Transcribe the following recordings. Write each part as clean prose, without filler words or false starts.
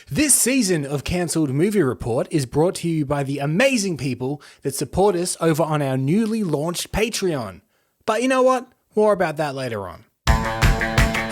This season of Cancelled Movie Report is brought to you by the amazing people that support us over on our newly launched Patreon. But you know what? More about that later on.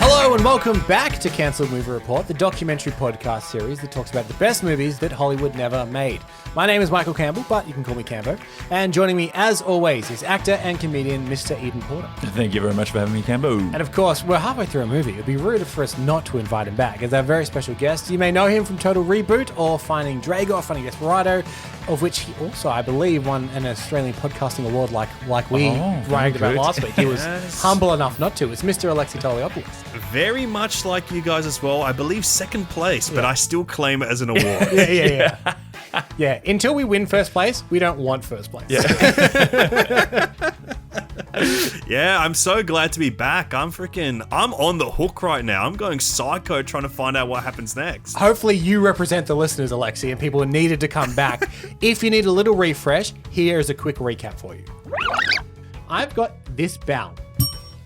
Hello and welcome back to Cancelled Movie Report, the documentary podcast series that talks about the best movies that Hollywood never made. My name is Michael Campbell, but you can call me Cambo. And joining me, as always, is actor and comedian Mr. Eden Porter. Thank you very much for having me, Cambo. And of course, we're halfway through a movie. It'd be rude for us not to invite him back as our very special guest. You may know him from Total Reboot or Finding Drago or Finding Desperado, of which he also, I believe, won an Australian Podcasting Award like we bragged about last week. He was humble enough not to. It's Mr. Alexei Toliopoulos. Very much like you guys as well. I believe second place, but I still claim it as an award. Yeah. Yeah, until we win first place, we don't want first place. Yeah, I'm so glad to be back. I'm on the hook right now. I'm going psycho trying to find out what happens next. Hopefully you represent the listeners, Alexei, and people needed to come back. If you need a little refresh, here is a quick recap for you. I've got this bell.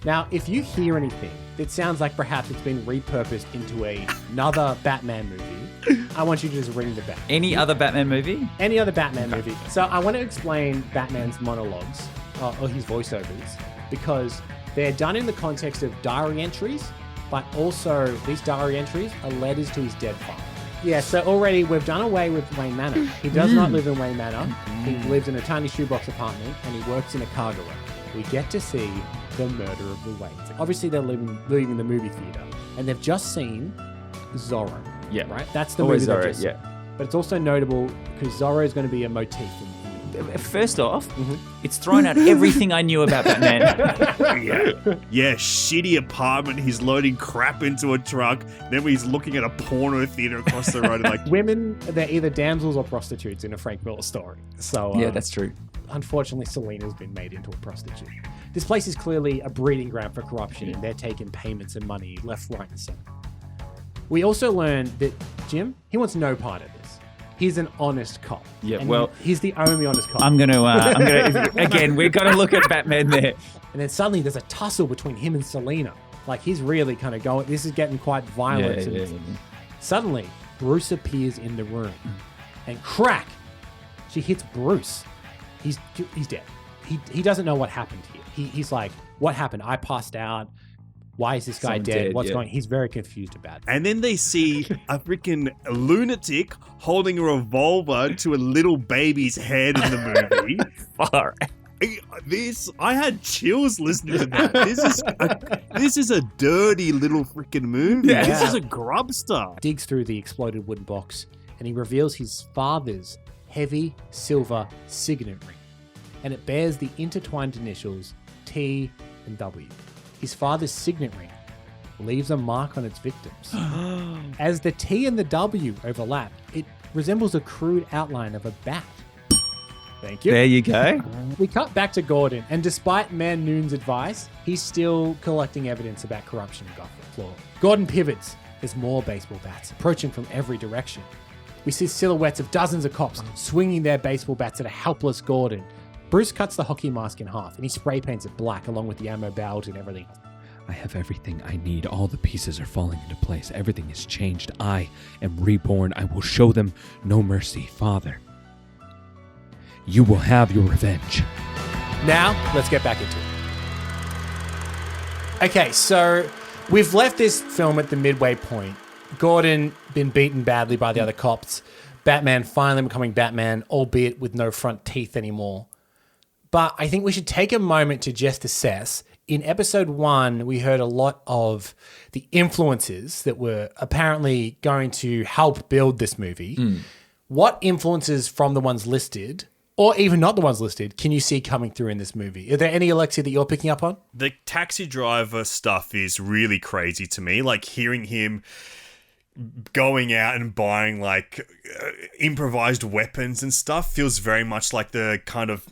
Now, if you hear anything that sounds like perhaps it's been repurposed into another Batman movie, I want you to just ring the bell. Any other Batman movie? Any other Batman movie. So I want to explain Batman's monologues, or his voiceovers, because they're done in the context of diary entries, but also these diary entries are letters to his dead father. Yeah, so already we've done away with Wayne Manor. He does not live in Wayne Manor. He lives in a tiny shoebox apartment, and he works in a cargo wreck. We get to see the murder of the Waynes. Obviously, they're leaving the movie theater, and they've just seen Zorro. Yeah. Right? That's the Always movie Zorro, they've just seen. But it's also notable because Zorro is going to be a motif in First off, it's thrown out everything I knew about Batman. Yeah, shitty apartment. He's loading crap into a truck. Then he's looking at a porno theater across the road. And women, they're either damsels or prostitutes in a Frank Miller story. So yeah, that's true. Unfortunately, Selina's been made into a prostitute. This place is clearly a breeding ground for corruption, and they're taking payments and money left, right, and center. We also learned that Jim, he wants no part of this. He's an honest cop. Yeah, and well, he's the only honest cop. I'm gonna again. We're gonna look at Batman there. And then suddenly there's a tussle between him and Selina. Like he's really kind of going. This is getting quite violent. Yeah. Suddenly, Bruce appears in the room, and crack, she hits Bruce. He's dead. He doesn't know what happened here. He's like, what happened? I passed out. Why is this guy dead? What's going on? He's very confused about it. And then they see a freaking lunatic holding a revolver to a little baby's head in the movie. Far. I had chills listening to that. This is a dirty little freaking movie. Yeah. This is a grubster. Digs through the exploded wooden box, and he reveals his father's heavy silver signet ring. And it bears the intertwined initials T and W. His father's signet ring leaves a mark on its victims. As the T and the W overlap, it resembles a crude outline of a bat. Thank you. There you go. We cut back to Gordon, and despite Man Noon's advice, he's still collecting evidence about corruption in Gotham Floor. Gordon pivots as more baseball bats approaching from every direction. We see silhouettes of dozens of cops swinging their baseball bats at a helpless Gordon. Bruce cuts the hockey mask in half, and he spray paints it black along with the ammo belt and everything. I have everything I need. All the pieces are falling into place. Everything is changed. I am reborn. I will show them no mercy. Father, you will have your revenge. Now, let's get back into it. Okay, so we've left this film at the midway point. Gordon been beaten badly by the other cops. Batman finally becoming Batman, albeit with no front teeth anymore. But I think we should take a moment to just assess. In episode 1, we heard a lot of the influences that were apparently going to help build this movie. What influences from the ones listed, or even not the ones listed, can you see coming through in this movie? Are there any, Alexei, that you're picking up on? The taxi driver stuff is really crazy to me. Like hearing him going out and buying like improvised weapons and stuff feels very much like the kind of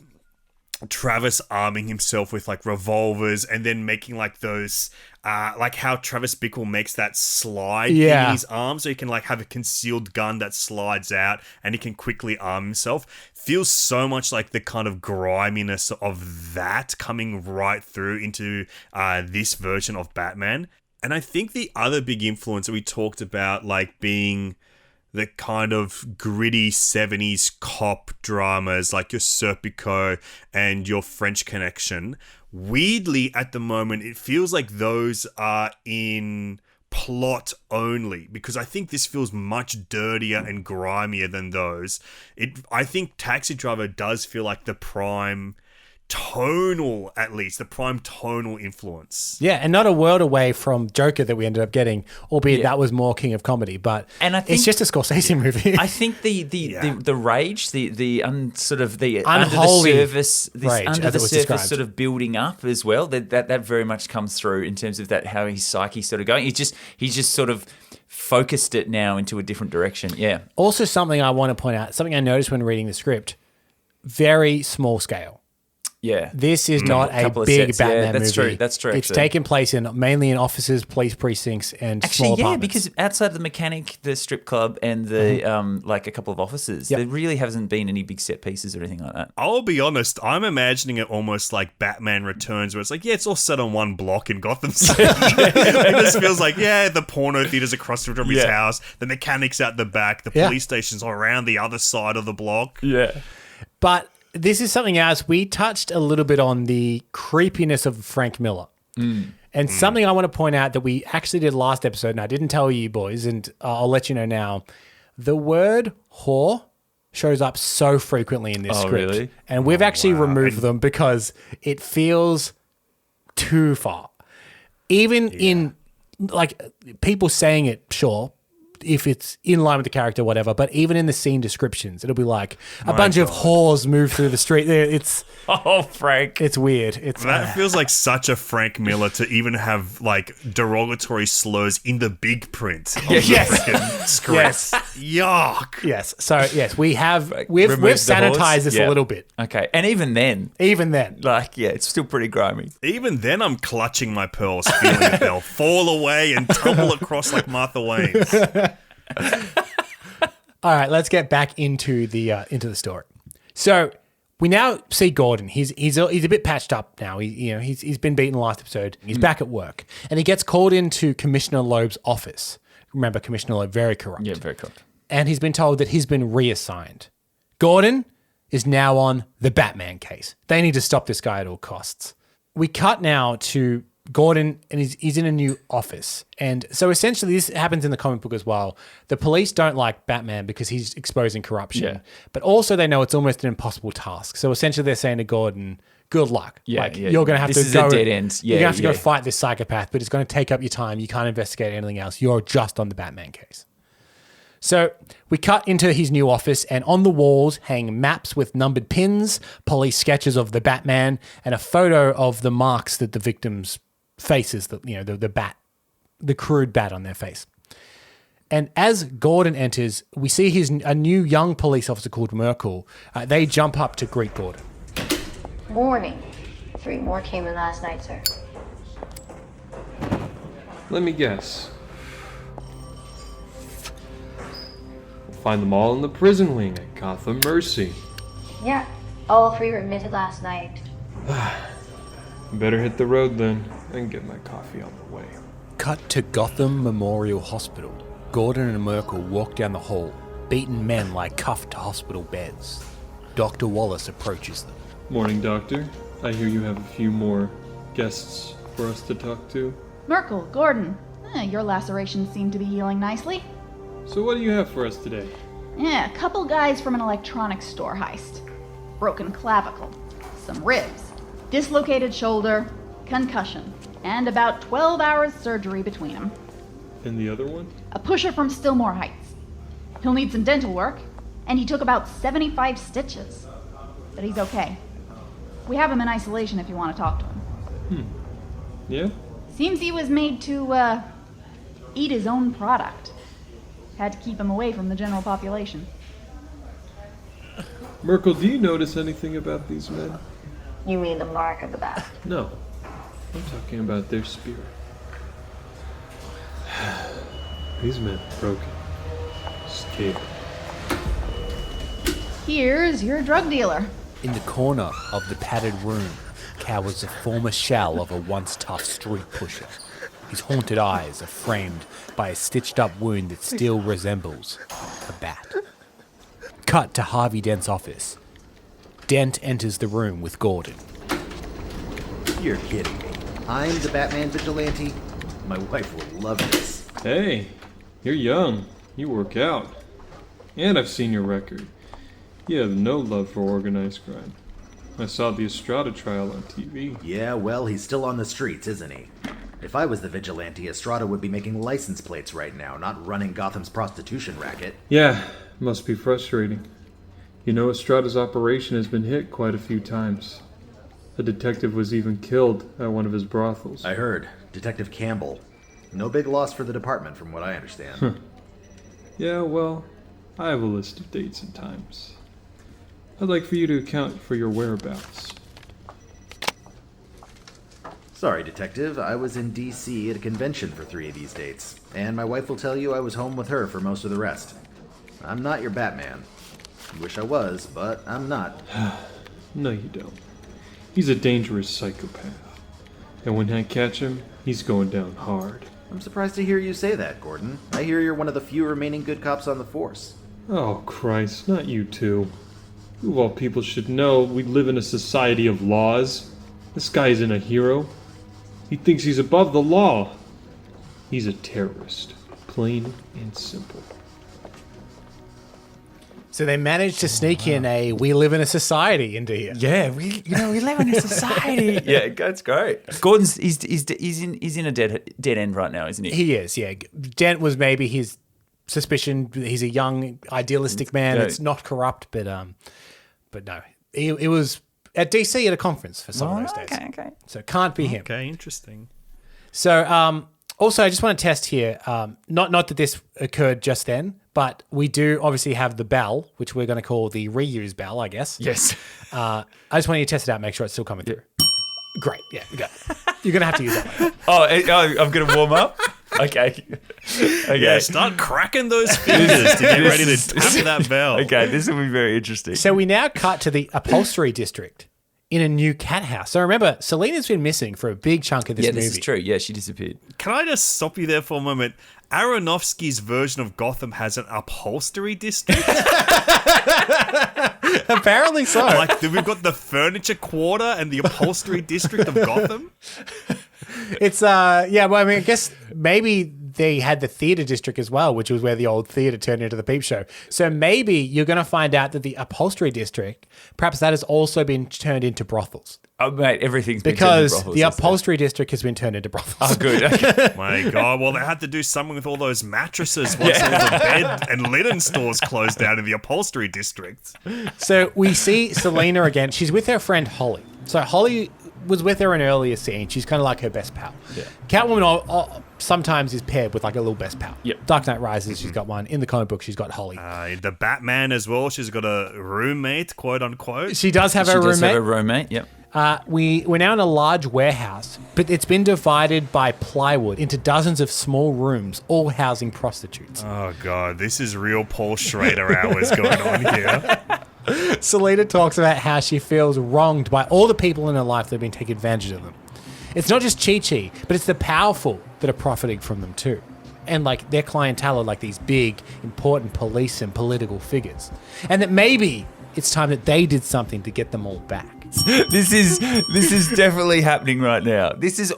Travis arming himself with like revolvers and then making like those like how Travis Bickle makes that slide in his arm so he can like have a concealed gun that slides out and he can quickly arm himself. Feels so much like the kind of griminess of that coming right through into this version of Batman. And I think the other big influence that we talked about like being the kind of gritty 70s cop dramas like your Serpico and your French Connection. Weirdly, at the moment, it feels like those are in plot only, because I think this feels much dirtier and grimier than those. I think Taxi Driver does feel like the prime tonal influence. Yeah, and not a world away from Joker that we ended up getting, albeit that was more King of Comedy. But and I think, it's just a Scorsese movie. I think the rage, the unholy under the surface described. sort of building up as well. That very much comes through in terms of that how his psyche's sort of going. He's just sort of focused it now into a different direction. Yeah. Also, something I want to point out, something I noticed when reading the script, very small scale. Yeah. This is not a big Batman movie. That's true. It's taken place mainly in offices, police precincts, and small apartments. Because outside of the mechanic, the strip club, and the like a couple of offices, there really hasn't been any big set pieces or anything like that. I'll be honest, I'm imagining it almost like Batman Returns, where it's like, it's all set on one block in Gotham City. It just feels like, the porno theater's across from his house, the mechanic's out the back, the police station's around the other side of the block. Yeah. But this is something else. We touched a little bit on the creepiness of Frank Miller. And something I want to point out that we actually did last episode, and I didn't tell you boys, and I'll let you know now. The word whore shows up so frequently in this script. Really? And we've actually removed them because it feels too far. Even in, like, people saying it, sure, if it's in line with the character, whatever. But even in the scene descriptions, it'll be like a bunch of whores move through the street. It's Frank. It's weird. That feels like such a Frank Miller to even have like derogatory slurs in the big print of the freaking script. Yes. Yuck. Yes. So yes, we've sanitized this a little bit. Okay, and even then, it's still pretty grimy. Even then, I'm clutching my pearls, feeling that they'll fall away and tumble across like Martha Wayne's. All right, let's get back into the story. So we now see Gordon. He's a bit patched up now. He's been beaten last episode. He's back at work, and he gets called into Commissioner Loeb's office. Remember, Commissioner Loeb, very corrupt. Yeah, very corrupt. And he's been told that he's been reassigned. Gordon is now on the Batman case. They need to stop this guy at all costs. We cut now to Gordon, and he's in a new office. And so essentially this happens in the comic book as well. The police don't like Batman because he's exposing corruption. Yeah. But also they know it's almost an impossible task. So essentially they're saying to Gordon, good luck. You're going to have this to go. This is a dead end. You're going to have to go fight this psychopath, but it's going to take up your time. You can't investigate anything else. You're just on the Batman case. So we cut into his new office, and on the walls hang maps with numbered pins, police sketches of the Batman, and a photo of the marks that the victims' faces, the crude bat on their face. And as Gordon enters, we see a new young police officer called Merkel. They jump up to greet Gordon. Morning. 3 more came in last night, sir. Let me guess. Find them all in the prison wing at Gotham Mercy. Yeah, all 3 were admitted last night. Better hit the road then and get my coffee on the way. Cut to Gotham Memorial Hospital. Gordon and Merkel walk down the hall. Beaten men lie cuffed to hospital beds. Dr. Wallace approaches them. Morning, Doctor. I hear you have a few more guests for us to talk to. Merkel, Gordon. Your lacerations seem to be healing nicely. So what do you have for us today? A couple guys from an electronics store heist. Broken clavicle, some ribs, dislocated shoulder, concussion, and about 12 hours surgery between them. And the other one? A pusher from Stillmore Heights. He'll need some dental work, and he took about 75 stitches. But he's okay. We have him in isolation if you want to talk to him. Yeah? Seems he was made to, eat his own product. Had to keep him away from the general population. Merkel, do you notice anything about these men? You mean the mark of the bat? No. I'm talking about their spirit. These men are broken. Scared. Here's your drug dealer. In the corner of the padded room cowers a former shell of a once tough street pusher. His haunted eyes are framed by a stitched-up wound that still resembles a bat. Cut to Harvey Dent's office. Dent enters the room with Gordon. You're kidding me. I'm the Batman vigilante? My wife will love this. Hey, you're young. You work out. And I've seen your record. You have no love for organized crime. I saw the Estrada trial on TV. Yeah, well, he's still on the streets, isn't he? If I was the vigilante, Estrada would be making license plates right now, not running Gotham's prostitution racket. Yeah, must be frustrating. You know, Estrada's operation has been hit quite a few times. A detective was even killed at one of his brothels. I heard. Detective Campbell. No big loss for the department, from what I understand. Yeah, well, I have a list of dates and times. I'd like for you to account for your whereabouts. Sorry, Detective. I was in D.C. at a convention for 3 of these dates. And my wife will tell you I was home with her for most of the rest. I'm not your Batman. I wish I was, but I'm not. No, you don't. He's a dangerous psychopath. And when I catch him, he's going down hard. I'm surprised to hear you say that, Gordon. I hear you're one of the few remaining good cops on the force. Oh, Christ, not you two. You of all people should know we live in a society of laws. This guy isn't a hero. He thinks he's above the law. He's a terrorist. Plain and simple. So they managed to sneak in a "we live in a society" into here. Yeah, we live in a society. Yeah, that's great. Gordon's he's in a dead end right now, isn't he? He is, yeah. Dent was maybe his suspicion. He's a young, idealistic man. Yeah. It's not corrupt, but no. It was at DC at a conference for some of those days. Okay. So it can't be him. Okay, interesting. So also, I just want to test here, not that this occurred just then, but we do obviously have the bell, which we're going to call the reuse bell, I guess. Yes. I just want you to test it out, make sure it's still coming through. Great, yeah, we got it. You're going to have to use that one. I'm going to warm up? Okay. Yeah, start cracking those fingers to get ready to tap that bell. Okay, this will be very interesting. So we now cut to the upholstery district in a new cat house. So remember, Selina's been missing for a big chunk of this movie. Yeah, this is true. Yeah, she disappeared. Can I just stop you there for a moment? Aronofsky's version of Gotham has an upholstery district. Apparently so. Like, we've got the furniture quarter and the upholstery district of Gotham. It's well, I mean, I guess maybe they had the theater district as well, which was where the old theater turned into the peep show. So maybe you're going to find out that the upholstery district, perhaps that has also been turned into brothels. Oh, mate, everything's been Because turned into brothels, the upholstery district has been turned into brothels. Oh, good. Okay. My God, well, they had to do something with all those mattresses once all the bed and linen stores closed down in the upholstery district. So we see Selina again. She's with her friend Holly. So Holly was with her in an earlier scene. She's kind of like her best pal. Yeah. Catwoman sometimes is paired with like a little best pal. Yep. Dark Knight Rises, she's got one. In the comic book, she's got Holly. The Batman as well. She's got a roommate, quote unquote. She does have She a does roommate. have a roommate, yep. We're now in a large warehouse, but it's been divided by plywood into dozens of small rooms, all housing prostitutes. Oh, God, this is real Paul Schrader hours going on here. Selina talks about how she feels wronged by all the people in her life that have been taking advantage of them. It's not just Chi-Chi, but it's the powerful that are profiting from them too. And like their clientele are like these big, important police and political figures. And that maybe it's time that they did something to get them all back. This is definitely happening right now. This is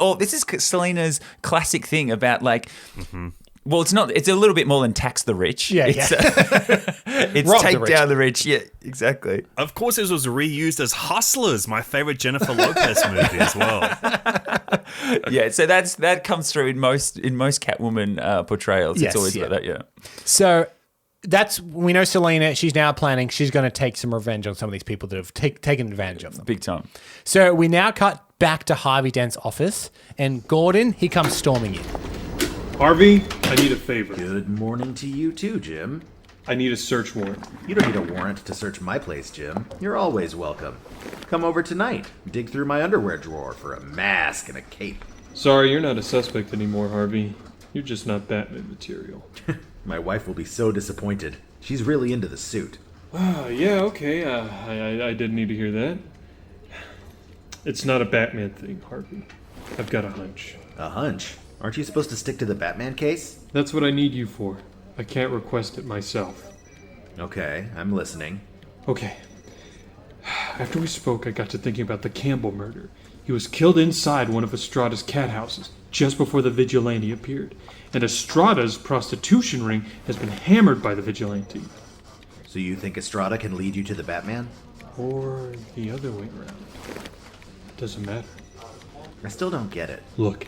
Selina's classic thing about like well, it's not. It's a little bit more than tax the rich. Yeah, it's Rob take the rich. down the rich. Yeah, exactly. Of course, this was reused as Hustlers, my favorite Jennifer Lopez movie as well. Yeah, so that comes through in most Catwoman portrayals. Yes, It's always yeah. like that. Yeah. So we know Selina, she's now planning, she's going to take some revenge on some of these people that have taken advantage of them. Big time. So we now cut back to Harvey Dent's office, and Gordon, he comes storming in. Harvey, I need a favor. Good morning to you too, Jim. I need a search warrant. You don't need a warrant to search my place, Jim. You're always welcome. Come over tonight. Dig through my underwear drawer for a mask and a cape. Sorry, you're not a suspect anymore, Harvey. You're just not Batman material. My wife will be so disappointed. She's really into the suit. Yeah, okay. I didn't need to hear that. It's not a Batman thing, Harvey. I've got a hunch. A hunch? Aren't you supposed to stick to the Batman case? That's what I need you for. I can't request it myself. Okay, I'm listening. Okay. After we spoke, I got to thinking about the Campbell murder. He was killed inside one of Estrada's cat houses, just before the vigilante appeared. And Estrada's prostitution ring has been hammered by the vigilante. So you think Estrada can lead you to the Batman? Or the other way around. Doesn't matter. I still don't get it. Look,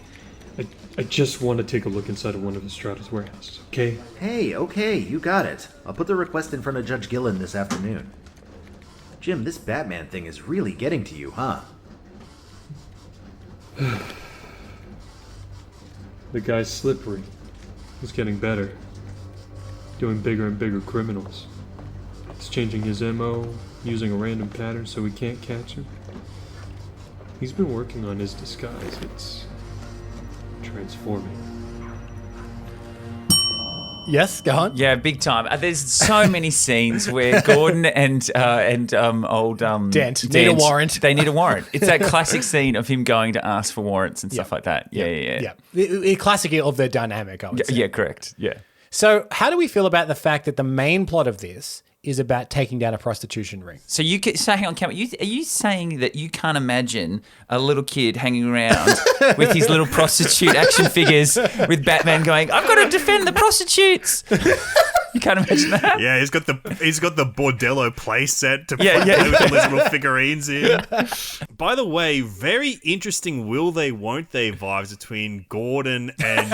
I just want to take a look inside of one of Estrada's warehouses, okay? Hey, okay, you got it. I'll put the request in front of Judge Gillen this afternoon. Jim, this Batman thing is really getting to you, huh? The guy's slippery. He's getting better. Doing bigger and bigger criminals. He's changing his MO, using a random pattern so we can't catch him. He's been working on his disguise. It's transforming. Yes, go on. Yeah, big time. There's so many scenes where Gordon and old Dent need a warrant. They need a warrant. It's that classic scene of him going to ask for warrants and stuff like that. Yeah. The classic of their dynamic, I would say. Yeah, correct. Yeah. So how do we feel about the fact that the main plot of this is about taking down a prostitution ring? So hang on, Cam. Are you saying that you can't imagine a little kid hanging around with his little prostitute action figures with Batman going, "I've got to defend the prostitutes"? You can't imagine that? Yeah, he's got the bordello play set to put all those little figurines in. By the way, very interesting will they, won't they vibes between Gordon and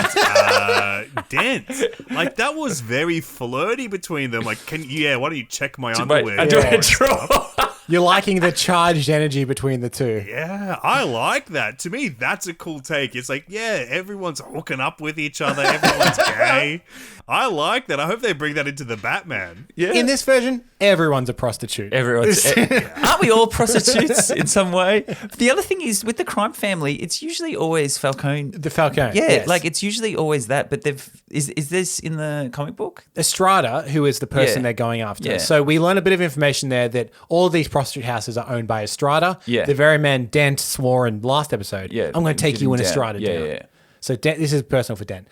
Dent. Like, that was very flirty between them. Like, why don't you check my underwear? I do a draw. You're liking the charged energy between the two. Yeah, I like that. To me, that's a cool take. It's like, yeah, everyone's hooking up with each other. Everyone's gay. I like that. I hope they bring that into the Batman. Yeah. In this version, everyone's a prostitute. Aren't we all prostitutes in some way? The other thing is, with the crime family, it's usually always Falcone. The Falcone. Yeah, yes. like it's usually always that. But is this in the comic book? Estrada, who is the person they're going after. Yeah. So we learn a bit of information there that all of these prostitute houses are owned by Estrada. Yeah. The very man Dent swore in last episode, Yeah, I'm going to take you and down. Estrada down. Yeah. So this is personal for Dent.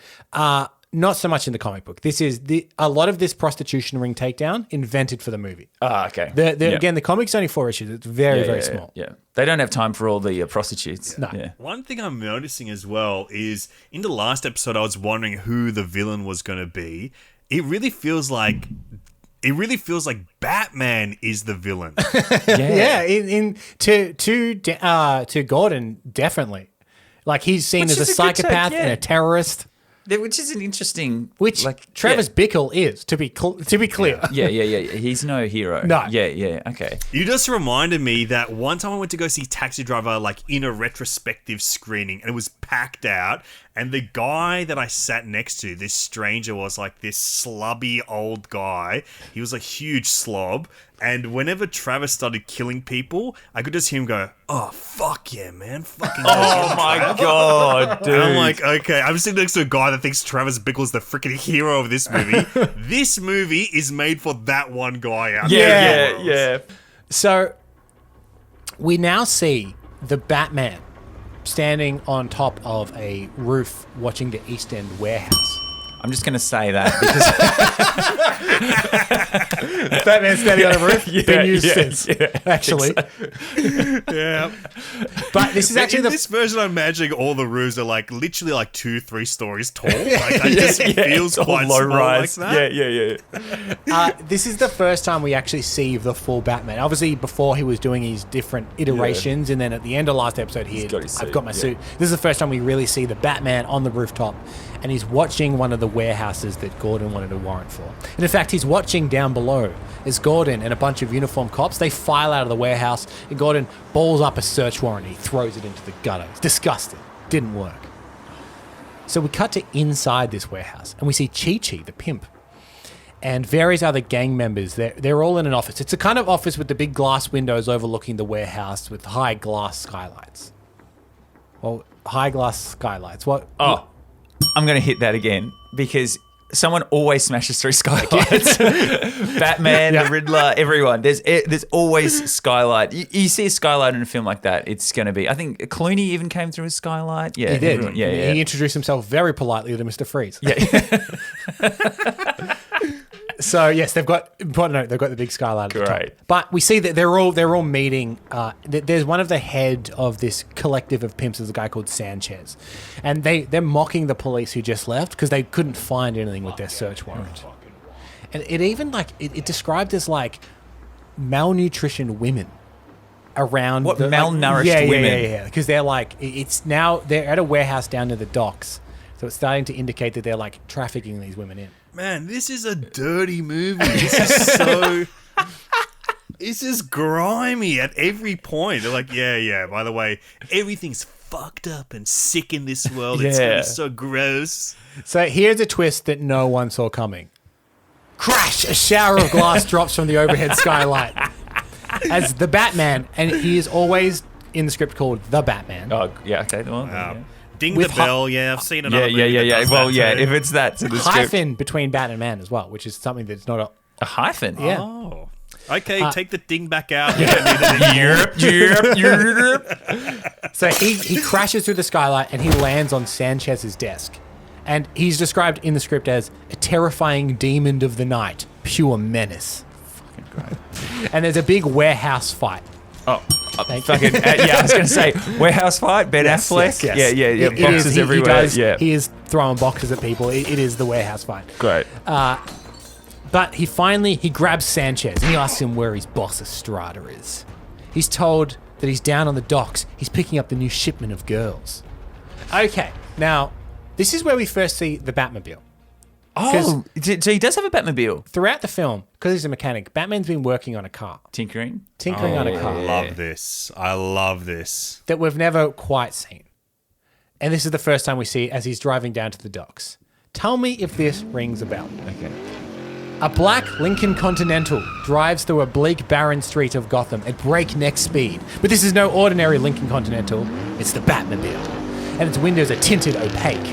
Not so much in the comic book. This is a lot of this prostitution ring takedown invented for the movie. Okay. Again, the comic's only 4 issues. It's very small. Yeah. They don't have time for all the prostitutes. No. Yeah. One thing I'm noticing as well is in the last episode, I was wondering who the villain was going to be. It really feels like Batman is the villain. To Gordon, definitely. Like, he's seen as a psychopath and a terrorist. Which is an interesting... Which Travis Bickle is, to be clear. Yeah. He's no hero. No. Yeah, okay. You just reminded me that one time I went to go see Taxi Driver, like, in a retrospective screening, and it was packed out, and the guy that I sat next to, this stranger, was like this slubby old guy. He was a huge slob, and whenever Travis started killing people, I could just hear him go, "Oh, fuck yeah, man. Fucking Oh, my God, dude. And I'm like, okay, I'm sitting next to a guy that thinks Travis Bickle's the freaking hero of this movie. This movie is made for that one guy out there. Yeah. So we now see the Batman standing on top of a roof watching the East End warehouse. I'm just going to say that because Batman standing on a roof, been used since, actually. Yeah. But this is actually in this version, I'm imagining all the roofs are like literally like 2-3 stories tall. Like, it just feels quite low small rise. like that. Yeah. This is the first time we actually see the full Batman. Obviously, before he was doing his different iterations, and then at the end of last episode, I've got my suit. This is the first time we really see the Batman on the rooftop, and he's watching one of the warehouses that Gordon wanted a warrant for. And in fact, he's watching down below as Gordon and a bunch of uniformed cops, they file out of the warehouse, and Gordon balls up a search warrant. He throws it into the gutter. It's disgusting. Didn't work. So we cut to inside this warehouse, and we see Chi-Chi, the pimp, and various other gang members. They're all in an office. It's a kind of office with the big glass windows overlooking the warehouse with high glass skylights. Well, high glass skylights. What? Oh, I'm going to hit that again because someone always smashes through skylights. Batman, the Riddler, everyone. There's always skylight. You see a skylight in a film like that, it's going to be. I think Clooney even came through a skylight. Yeah, He did. everyone- yeah. He introduced himself very politely to Mr. Freeze. Yeah. So yes, they've got important note. They've got the big skylight at the Great. top. But we see that they're all meeting. There's one of the head of this collective of pimps is a guy called Sanchez, and they're mocking the police who just left because they couldn't find anything with their search warrant. And it even it described as like malnutrition women around What, the, malnourished women? Yeah. Because they're like it's now they're at a warehouse down near the docks, so it's starting to indicate that they're like trafficking these women in. Man, this is a dirty movie. This is so... This is grimy at every point. They're like, yeah, by the way, everything's fucked up and sick in this world. It's going to be so gross. So here's a twist that no one saw coming. Crash! A shower of glass drops from the overhead skylight. As the Batman, and he is always in the script called the Batman. Oh, yeah, okay. Well, Wow. yeah. Ding With the bell. Yeah, I've seen another movie that Yeah. does Well, that yeah, too. if it's that to the script. Hyphen between Bat and Man as well, which is something that's not a... A hyphen? Yeah. Oh. Okay, take the ding back out. We don't need it anymore. Yep. So he crashes through the skylight and he lands on Sanchez's desk. And he's described in the script as a terrifying demon of the night, pure menace. Fucking great. And there's a big warehouse fight. Oh, Thank fucking, yeah, I was going to say, warehouse fight, Ben Affleck. Yes. Yeah, It boxes is- he everywhere. does- yeah, He is throwing boxes at people. It is the warehouse fight. great. But he grabs Sanchez and he asks him where his boss Estrada is. He's told that he's down on the docks. He's picking up the new shipment of girls. Okay, now, this is where we first see the Batmobile. Oh, so he does have a Batmobile. Throughout the film, because he's a mechanic, Batman's been working on a car. Tinkering. Tinkering on a I car love this. I love this. that we've never quite seen. And this is the first time we see it as he's driving down to the docks. Tell me if this rings a bell. Okay. A black Lincoln Continental drives through a bleak, barren street of Gotham at breakneck speed. But this is no ordinary Lincoln Continental. It's the Batmobile. And its windows are tinted opaque.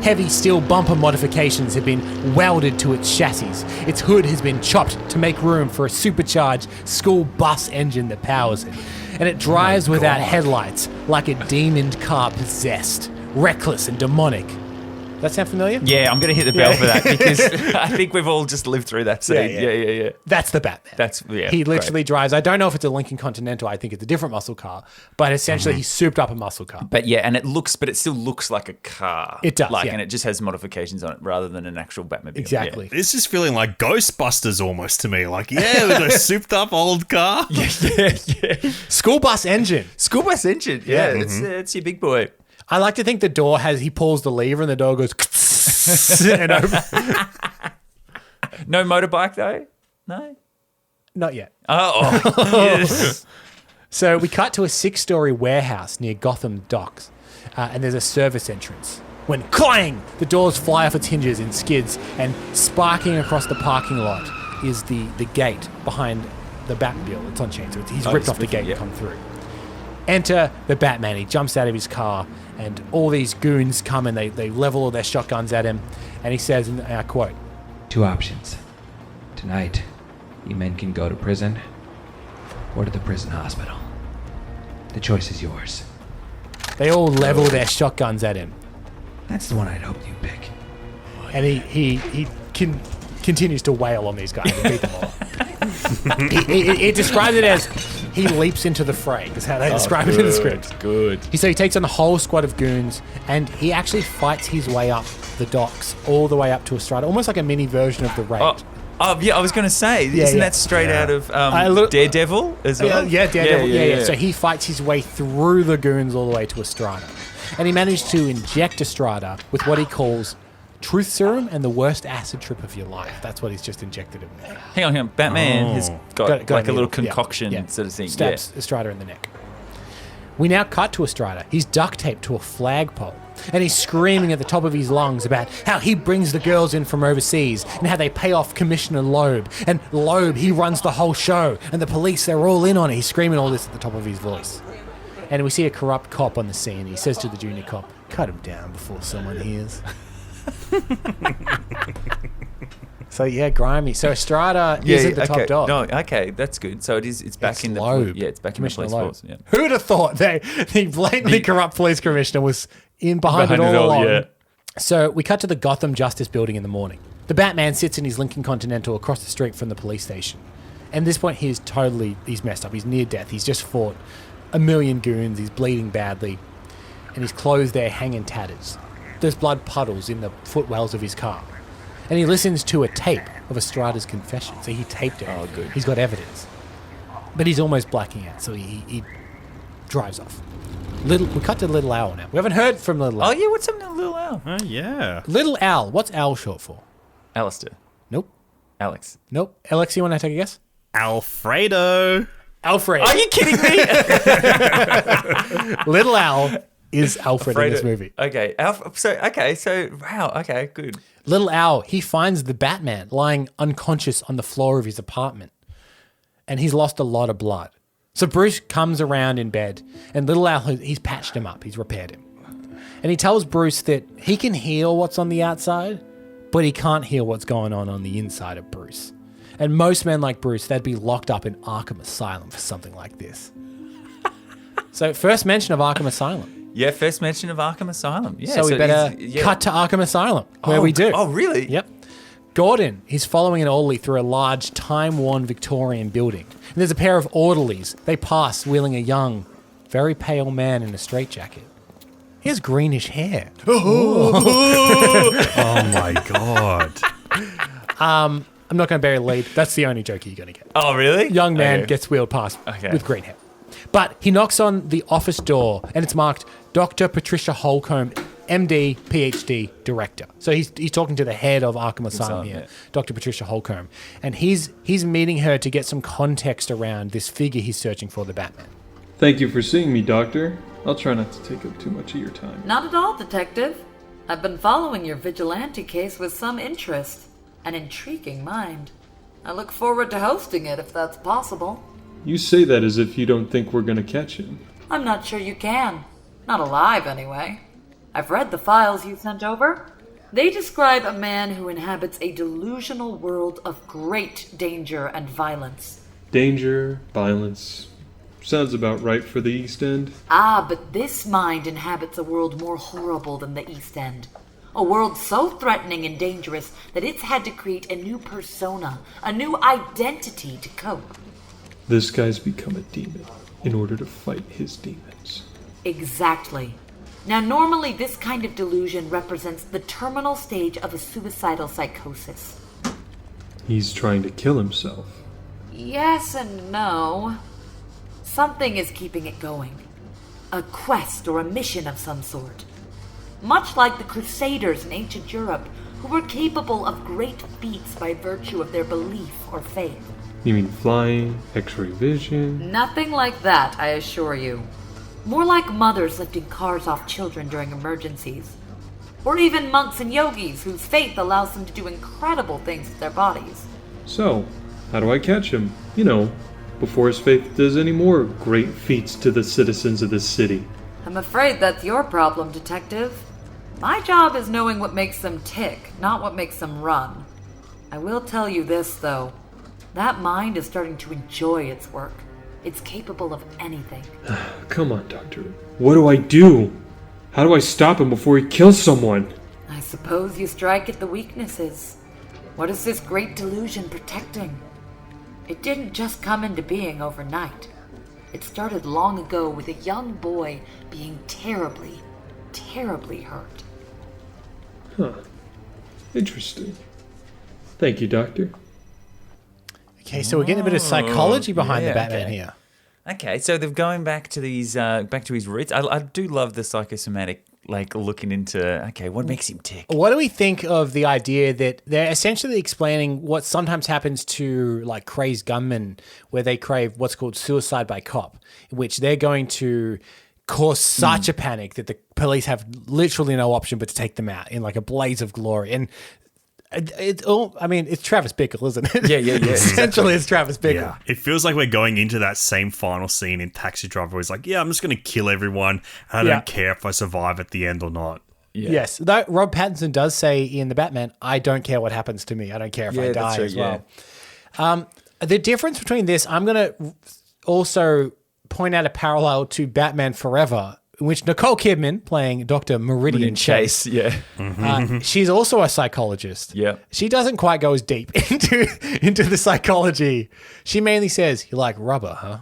Heavy steel bumper modifications have been welded to its chassis. Its hood has been chopped to make room for a supercharged school bus engine that powers it. And it drives without headlights like a demoned car possessed, reckless and demonic. Does that sound familiar? Yeah, I'm going to hit the bell for that because I think we've all just lived through that scene. Yeah. Yeah. That's the Batman. He literally drives. I don't know if it's a Lincoln Continental. I think it's a different muscle car, but essentially he souped up a muscle car. But yeah, and it still looks like a car. It does, Like, yeah. and it just has modifications on it rather than an actual Batmobile. Exactly. This is feeling like Ghostbusters almost to me. Like, yeah, with a souped up old car. Yeah. School bus engine. School bus engine. Yeah, it's your big boy. I like to think the door he pulls the lever and the door goes and open. No motorbike though? No? Not yet. Oh. Yes. So we cut to a 6-story warehouse near Gotham Docks, and there's a service entrance. When clang, the doors fly off its hinges in skids, and sparking across the parking lot is the gate behind the Batmobile. It's on chain, so he's ripped off the gate and come through. Enter the Batman. He jumps out of his car, and all these goons come and they level all their shotguns at him, and he says, and I quote, 2 options. Tonight, you men can go to prison or to the prison hospital. The choice is yours. they all level their shotguns at him. That's the one I'd hoped you'd pick. And he continues to wail on these guys and beat them all up. It describes it as he leaps into the fray, is how they describe it in the script. Good. So he takes on a whole squad of goons, and he actually fights his way up the docks, all the way up to Estrada, almost like a mini version of the raid. Oh, yeah, I was going to say, isn't that straight out of Daredevil as well? Yeah, Daredevil. Yeah. So he fights his way through the goons all the way to Estrada. And he managed to inject Estrada with what he calls truth serum and the worst acid trip of your life. That's what he's just injected him with. Hang on. Batman has got like a little Yeah, concoction yeah. sort of thing. Stabs Estrada in the neck. We now cut to Estrada. He's duct taped to a flagpole, and he's screaming at the top of his lungs about how he brings the girls in from overseas and how they pay off Commissioner Loeb. And Loeb, he runs the whole show, and the police, they're all in on it. He's screaming all this at the top of his voice. And we see a corrupt cop on the scene. He says to the junior cop, "Cut him down before someone hears." So yeah, grimy. So Estrada isn't the top dog. No, okay, that's good. So it's back in the Loeb. Yeah, it's back in the Commissioner police Loeb. force. Yeah. Who'd have thought the blatantly corrupt police commissioner was in behind it all along? Yeah. So we cut to the Gotham Justice Building in the morning. The Batman sits in his Lincoln Continental across the street from the police station. And at this point, he's messed up. He's near death. He's just fought a million goons. He's bleeding badly. And his clothes there hang in tatters. There's blood puddles in the footwells of his car. And he listens to a tape of Estrada's confession. So he taped it. Oh, good. He's got evidence. But he's almost blacking out, so he drives off. We cut to Little Owl now. We haven't heard from Little Owl. Oh, yeah, what's up with Little Owl? Yeah. Little Owl. What's Owl short for? Alistair. Nope. Alex. Nope. Alex, you want to take a guess? Alfredo. Alfred. Are you kidding me? Little Owl is Alfred in this movie. Okay. Wow. Okay, good. Little Owl, he finds the Batman lying unconscious on the floor of his apartment. And he's lost a lot of blood. So Bruce comes around in bed, and Little Owl, he's patched him up. He's repaired him. And he tells Bruce that he can heal what's on the outside, but he can't heal what's going on the inside of Bruce. And most men like Bruce, they'd be locked up in Arkham Asylum for something like this. So first mention of Arkham Asylum. Yeah, first mention of Arkham Asylum. Yeah, So we better cut to Arkham Asylum, where we do. Oh, really? Yep. Gordon, he's following an orderly through a large, time-worn Victorian building. And there's a pair of orderlies. They pass, wheeling a young, very pale man in a straitjacket. He has greenish hair. Oh my God. I'm not going to bury the lead. That's the only joke you're going to get. Oh, really? Young man Okay. gets wheeled past Okay. with green hair. But he knocks on the office door, and it's marked Dr. Patricia Holcomb, MD, PhD, Director. So he's talking to the head of Arkham Asylum here, yeah. Dr. Patricia Holcomb. And he's meeting her to get some context around this figure he's searching for, the Batman. Thank you for seeing me, Doctor. I'll try not to take up too much of your time. Not at all, Detective. I've been following your vigilante case with some interest. An intriguing mind. I look forward to hosting it if that's possible. You say that as if you don't think we're gonna catch him. I'm not sure you can. Not alive, anyway. I've read the files you sent over. They describe a man who inhabits a delusional world of great danger and violence. Danger, violence. Sounds about right for the East End. Ah, but this mind inhabits a world more horrible than the East End. A world so threatening and dangerous that it's had to create a new persona, a new identity to cope. This guy's become a demon in order to fight his demons. Exactly. Now, normally this kind of delusion represents the terminal stage of a suicidal psychosis. He's trying to kill himself. Yes and no. Something is keeping it going. A quest or a mission of some sort. Much like the Crusaders in ancient Europe, who were capable of great feats by virtue of their belief or faith. You mean flying, X-ray vision? Nothing like that, I assure you. More like mothers lifting cars off children during emergencies. Or even monks and yogis whose faith allows them to do incredible things with their bodies. So, how do I catch him? You know, before his faith does any more great feats to the citizens of this city. I'm afraid that's your problem, Detective. My job is knowing what makes them tick, not what makes them run. I will tell you this, though. That mind is starting to enjoy its work. It's capable of anything. Come on, Doctor. What do I do? How do I stop him before he kills someone? I suppose you strike at the weaknesses. What is this great delusion protecting? It didn't just come into being overnight. It started long ago with a young boy being terribly, terribly hurt. Huh. Interesting. Thank you, Doctor. Okay, so we're getting a bit of psychology behind the Batman okay. here. Okay, so they're going back to these, back to his roots. I do love the psychosomatic, like looking into, okay, what makes him tick? What do we think of the idea that they're essentially explaining what sometimes happens to like crazed gunmen, where they crave what's called suicide by cop, in which they're going to cause such a panic that the police have literally no option but to take them out in like a blaze of glory. And it's all, I mean, it's Travis Bickle, isn't it? Yeah. Essentially, it's Travis Bickle. Yeah. It feels like we're going into that same final scene in Taxi Driver where he's like, yeah, I'm just going to kill everyone. And I don't care if I survive at the end or not. Yes. Though Rob Pattinson does say in The Batman, I don't care what happens to me. I don't care if I die as well. The difference between this, I'm going to also point out a parallel to Batman Forever, in which Nicole Kidman, playing Dr. Meridian Chase, she's also a psychologist. Yeah. She doesn't quite go as deep into the psychology. She mainly says, you like rubber, huh?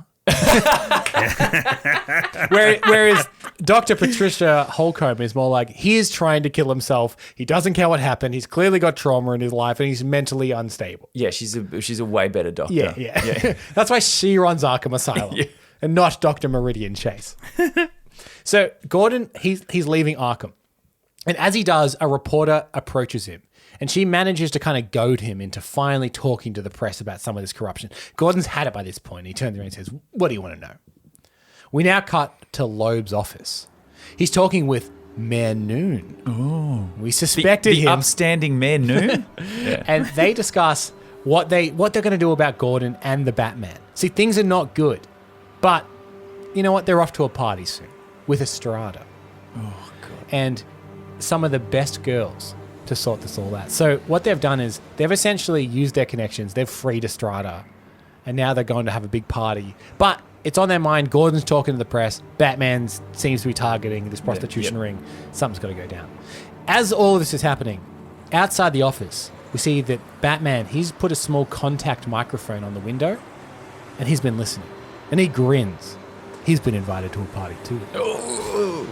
Whereas Dr. Patricia Holcomb is more like, he is trying to kill himself. He doesn't care what happened. He's clearly got trauma in his life and he's mentally unstable. Yeah, she's a way better doctor. Yeah. That's why she runs Arkham Asylum and not Dr. Meridian Chase. So Gordon, he's leaving Arkham. And as he does, a reporter approaches him. And she manages to kind of goad him into finally talking to the press about some of this corruption. Gordon's had it by this point. He turns around and says, what do you want to know? We now cut to Loeb's office. He's talking with Mayor Noon. Oh. We suspected him. The upstanding Mayor Noon? And they discuss what they're going to do about Gordon and the Batman. See, things are not good. But you know what? They're off to a party soon with Estrada. Oh, God. And some of the best girls to sort this all out. So what they've done is they've essentially used their connections. They've freed Estrada. And now they're going to have a big party. But it's on their mind. Gordon's talking to the press. Batman seems to be targeting this prostitution ring. Something's got to go down. As all of this is happening, outside the office, we see that Batman, he's put a small contact microphone on the window and he's been listening. And he grins. He's been invited to a party too. Oh.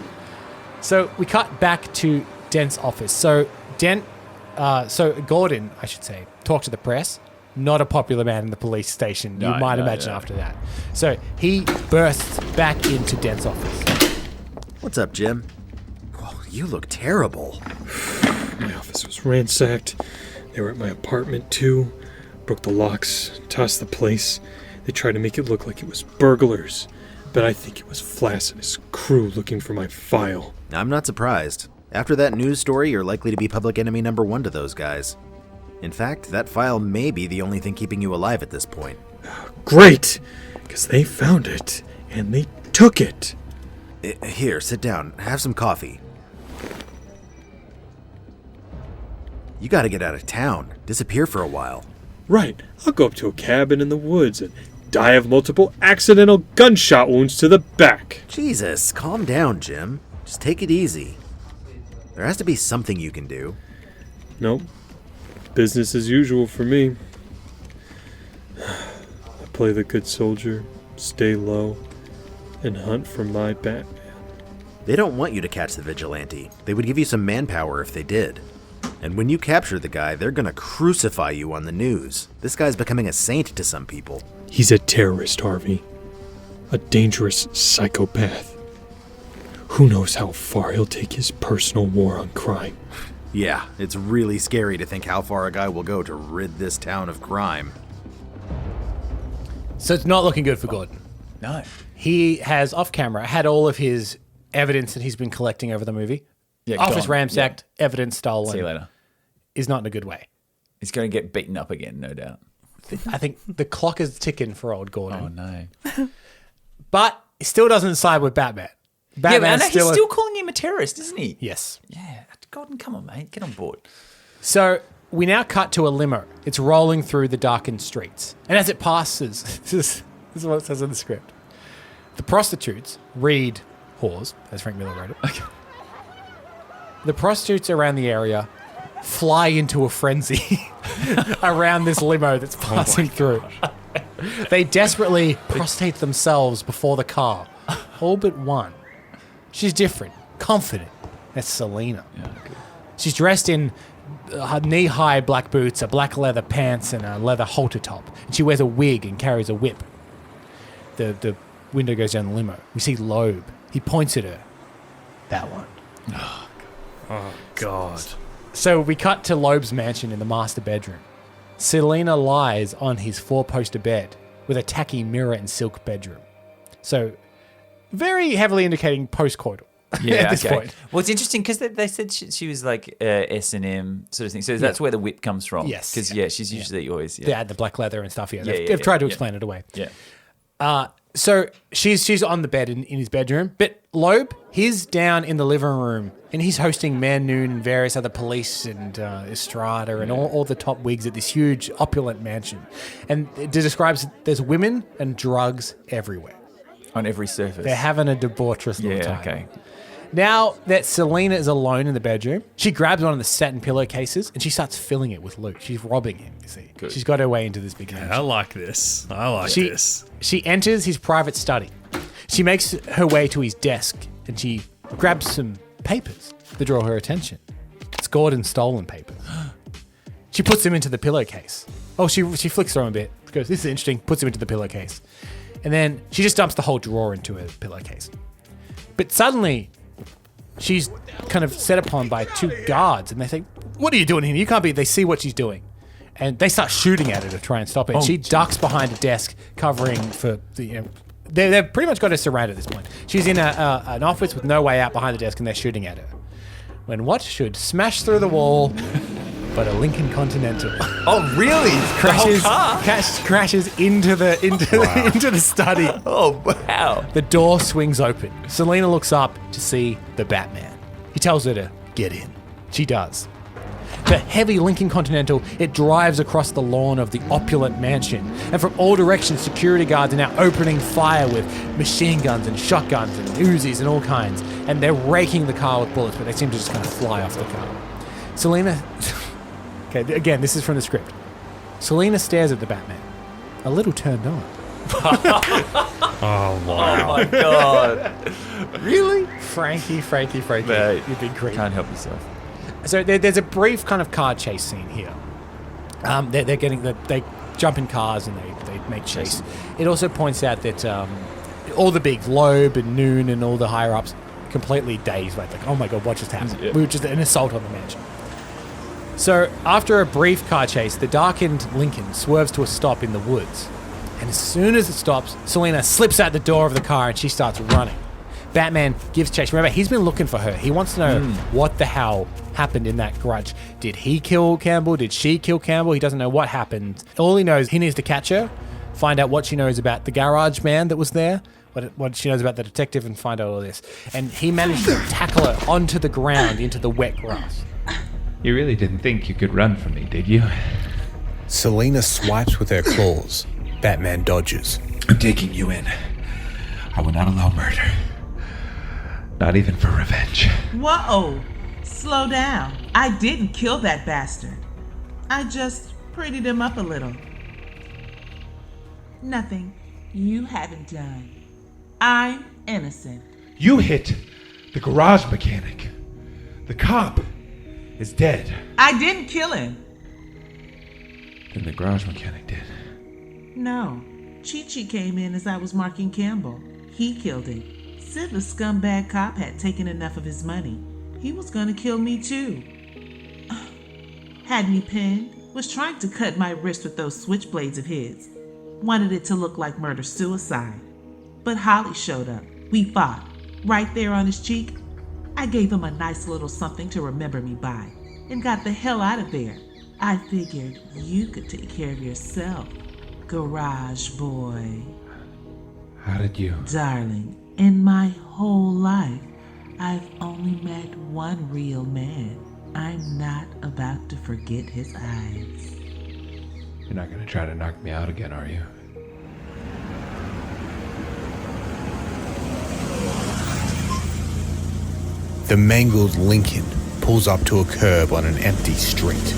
So we cut back to Dent's office. So Gordon, I should say, talked to the press. Not a popular man in the police station, you might imagine after that. So he bursts back into Dent's office. What's up, Jim? Oh, you look terrible. My office was ransacked. They were at my apartment, too. Broke the locks, tossed the place. They tried to make it look like it was burglars. But I think it was Flass and his crew looking for my file. I'm not surprised. After that news story, you're likely to be public enemy number 1 to those guys. In fact, that file may be the only thing keeping you alive at this point. Great! Because they found it, and they took it. Here, sit down. Have some coffee. You gotta get out of town. Disappear for a while. Right. I'll go up to a cabin in the woods and die of multiple accidental gunshot wounds to the back. Jesus, calm down, Jim. Just take it easy. There has to be something you can do. Nope. Business as usual for me. I play the good soldier, stay low, and hunt for my Batman. They don't want you to catch the vigilante. They would give you some manpower if they did. And when you capture the guy, they're gonna crucify you on the news. This guy's becoming a saint to some people. He's a terrorist, Harvey. A dangerous psychopath. Who knows how far he'll take his personal war on crime. Yeah, it's really scary to think how far a guy will go to rid this town of crime. So it's not looking good for Gordon. No. He has, off camera, had all of his evidence that he's been collecting over the movie. Yeah, Office gone. ransacked, evidence stolen. See you later. Is not in a good way. He's going to get beaten up again, no doubt. I think the clock is ticking for old Gordon. Oh, no. But he still doesn't side with Batman. Batman's he's still calling him a terrorist, isn't he? Yes. Yeah. Gordon, come on, mate. Get on board. So we now cut to a limo. It's rolling through the darkened streets. And as it passes, this is what it says in the script. The prostitutes, read whores, as Frank Miller wrote it. Okay. The prostitutes around the area fly into a frenzy around this limo that's passing through. They desperately prostrate themselves before the car. All but one. She's different, confident. That's Selina. Yeah, good. She's dressed in knee-high black boots, a black leather pants, and a leather halter top. And she wears a wig and carries a whip. The window goes down the limo. We see Loeb. He points at her. That one. Oh, God. So we cut to Loeb's mansion in the master bedroom. Selina lies on his 4-poster bed with a tacky mirror and silk bedroom. So very heavily indicating post-coital. Yeah, at this okay. point. Well, it's interesting because they said she was like S&M sort of thing. So that's where the whip comes from. Yes. Because, she's usually always... They add the black leather and stuff. Yeah, Yeah, they've tried to yeah. explain it away. Yeah. So she's on the bed in his bedroom, but Loeb, he's down in the living room and he's hosting Mayor Noon and various other police and Estrada and all the top wigs at this huge opulent mansion. And it describes there's women and drugs everywhere. On every surface. They're having a debaucherous little time. Okay. Now that Selina is alone in the bedroom, she grabs one of the satin pillowcases and she starts filling it with loot. She's robbing him, you see. Good. She's got her way into this big mansion. I like this. This. She enters his private study. She makes her way to his desk and she grabs some papers that draw her attention. It's Gordon's stolen papers. She puts them into the pillowcase. Oh, she flicks through them a bit. Goes, this is interesting. Puts them into the pillowcase. And then she just dumps the whole drawer into her pillowcase. But suddenly, she's kind of set upon by two guards and they think, what are you doing here? You can't be. They see what she's doing. And they start shooting at her to try and stop it. And she ducks behind a desk covering for the... they've pretty much got her surrounded at this point. She's in an office with no way out behind the desk and they're shooting at her. When what should smash through the wall but a Lincoln Continental. Oh, really? Crashes into the study. Oh, wow. The door swings open. Selina looks up to see the Batman. He tells her to get in. She does. The heavy Lincoln Continental, it drives across the lawn of the opulent mansion. And from all directions, security guards are now opening fire with machine guns and shotguns and Uzis and all kinds. And they're raking the car with bullets, but they seem to just kind of fly off the car. Selina... Okay, again, this is from the script. Selina stares at the Batman, a little turned on. Oh, wow. Oh, my God. Really? Frankie. Mate, You've been great. Can't help yourself. So there's a brief kind of car chase scene here. They jump in cars and they make chase. It also points out that all the big Loeb and Noon and all the higher ups completely dazed, right? Like, oh my God, what just happened? Yeah. We were just an assault on the mansion. So after a brief car chase, the darkened Lincoln swerves to a stop in the woods. And as soon as it stops, Selina slips out the door of the car and she starts running. Batman gives chase. Remember, he's been looking for her. He wants to know what the hell happened in that garage. Did he kill Campbell? Did she kill Campbell? He doesn't know what happened. All he knows, he needs to catch her, find out what she knows about the garage man that was there, what she knows about the detective, and find out all this. And he managed to tackle her onto the ground, into the wet grass. You really didn't think you could run from me, did you? Selina swipes with her claws. Batman dodges. I'm taking you in. I will not allow murder. Not even for revenge. Whoa! Slow down. I didn't kill that bastard. I just prettied him up a little. Nothing you haven't done. I'm innocent. You hit the garage mechanic. The cop is dead. I didn't kill him. Then the garage mechanic did. No. Chi-Chi came in as I was marking Campbell. He killed him. Said the scumbag cop had taken enough of his money. He was gonna kill me too. Had me pinned. Was trying to cut my wrist with those switchblades of his. Wanted it to look like murder-suicide. But Holly showed up. We fought. Right there on his cheek. I gave him a nice little something to remember me by. And got the hell out of there. I figured you could take care of yourself. Garage boy. How did you? Darling, in my whole life, I've only met one real man. I'm not about to forget his eyes. You're not gonna try to knock me out again, are you? The mangled Lincoln pulls up to a curb on an empty street.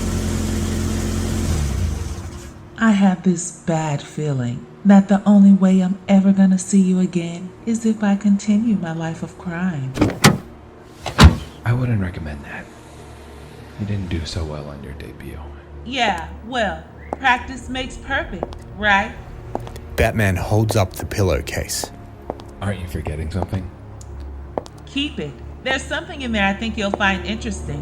I have this bad feeling that the only way I'm ever gonna see you again is if I continue my life of crime. I wouldn't recommend that. You didn't do so well on your debut. Yeah, well, practice makes perfect, right? Batman holds up the pillowcase. Aren't you forgetting something? Keep it. There's something in there I think you'll find interesting.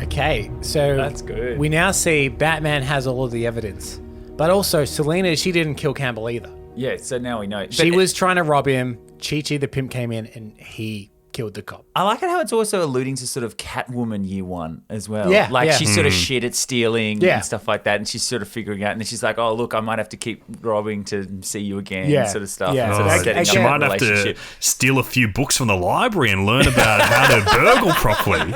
Okay, so That's good. we now see Batman has all of the evidence. But also, Selina, she didn't kill Campbell either. Yeah, so now we know. She was trying to rob him. Chi-Chi, the pimp, came in and he killed the cop. I like it how it's also alluding to sort of Catwoman year 1 as well. Yeah, Like yeah. she's sort of shit at stealing Yeah. and stuff like that, and she's sort of figuring out, and then she's like, oh, look, I might have to keep robbing to see you again, Yeah. sort of stuff. Yeah. And sort of Oh, setting She up might a have to relationship. steal a few books from the library and learn about how to burgle properly.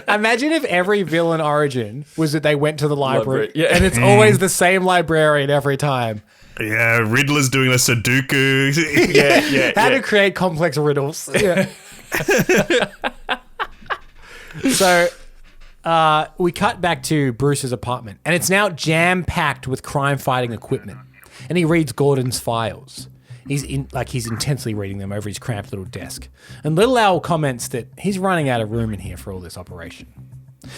Imagine if every villain origin was that they went to the library, Library, yeah. and it's always the same librarian every time. Yeah, Riddler's doing a Sudoku. How to create complex riddles. Yeah. So we cut back to Bruce's apartment, and it's now jam-packed with crime-fighting equipment. And he reads Gordon's files. He's intensely reading them over his cramped little desk. And Little Al comments that he's running out of room in here for all this operation.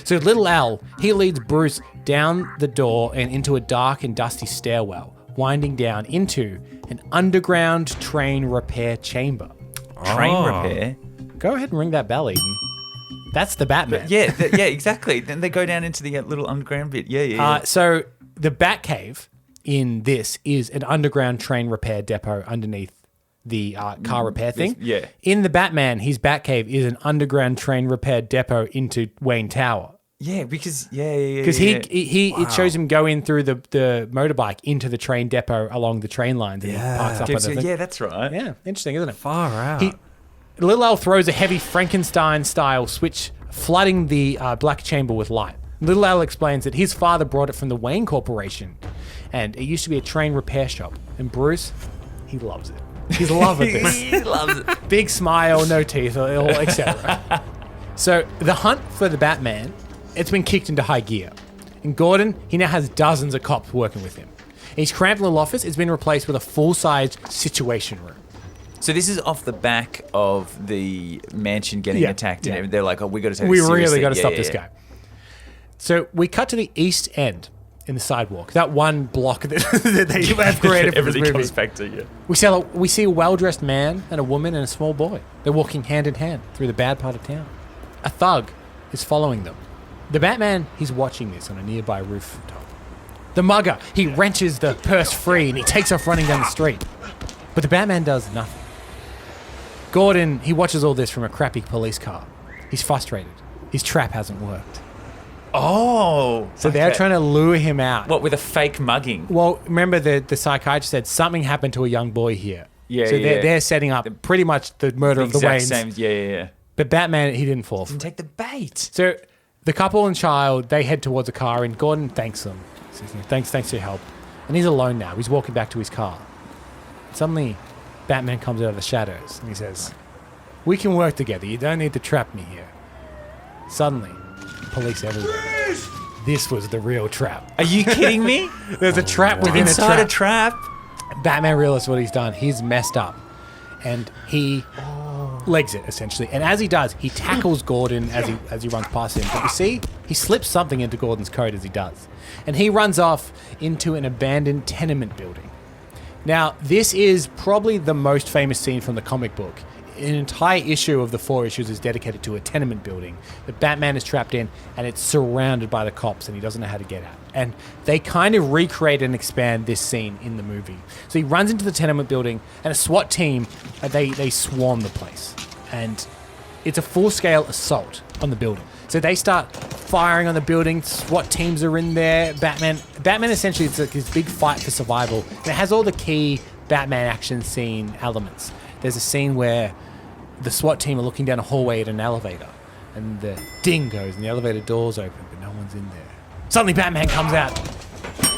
So Little Al, he leads Bruce down the door and into a dark and dusty stairwell, winding down into an underground train repair chamber. Train repair? Go ahead and ring that bell, Eden. That's the Batman. Yeah, exactly. Then they go down into the little underground bit. Yeah. So the Batcave in this is an underground train repair depot underneath the car repair thing. Yeah. In the Batman, his Batcave is an underground train repair depot into Wayne Tower. Yeah, because Because it shows him go in through the motorbike into the train depot along the train lines and he parks up on the thing. Yeah, that's right. Yeah, interesting, isn't it? Far out. Little Al throws a heavy Frankenstein-style switch, flooding the black chamber with light. Little Al explains that his father brought it from the Wayne Corporation, and it used to be a train repair shop. And Bruce, he loves it. He's loving this. He loves it. Big smile, no teeth, etc. So the hunt for the Batman, it's been kicked into high gear. And Gordon, he now has dozens of cops working with him. His cramped little office has been replaced with a full-sized situation room. So this is off the back of the mansion getting attacked, and they're like, "Oh, we got to take We this seriously. really got to Yeah, stop yeah, this yeah. guy." So we cut to the east end in the sidewalk, that one block that they have created for this Everything movie. comes back to you. We see a well-dressed man and a woman and a small boy. They're walking hand in hand through the bad part of town. A thug is following them. The Batman, he's watching this on a nearby rooftop. The mugger, he wrenches the purse free and he takes off running down the street. But the Batman does nothing. Gordon, he watches all this from a crappy police car. He's frustrated. His trap hasn't worked. Oh, So they're trying to lure him out. What, with a fake mugging? Well, remember the psychiatrist said something happened to a young boy here. Yeah, So yeah. they're setting up pretty much the murder of the exact Waynes. same. Yeah. But Batman, he didn't fall for Didn't it. take the bait. So the couple and child, they head towards a car and Gordon thanks them. Says, thanks for your help. And he's alone now. He's walking back to his car. Suddenly, Batman comes out of the shadows and he says, "We can work together. You don't need to trap me here." Suddenly, police everywhere. This was the real trap. Are you kidding me? There's a trap within Inside a trap. a trap. Batman realizes what he's done. He's messed up. And he legs it, essentially. And as he does, he tackles Gordon as he runs past him. But you see, he slips something into Gordon's coat as he does. And he runs off into an abandoned tenement building. Now, this is probably the most famous scene from the comic book. An entire issue of the 4 issues is dedicated to a tenement building that Batman is trapped in, and it's surrounded by the cops, and he doesn't know how to get out. And they kind of recreate and expand this scene in the movie. So he runs into the tenement building, and a SWAT team, they swarm the place. And it's a full-scale assault on the building. So they start firing on the building. SWAT teams are in there. Batman essentially, it's like this big fight for survival. And it has all the key Batman action scene elements. There's a scene where the SWAT team are looking down a hallway at an elevator, and the ding goes, and the elevator doors open, but no one's in there. Suddenly, Batman comes out.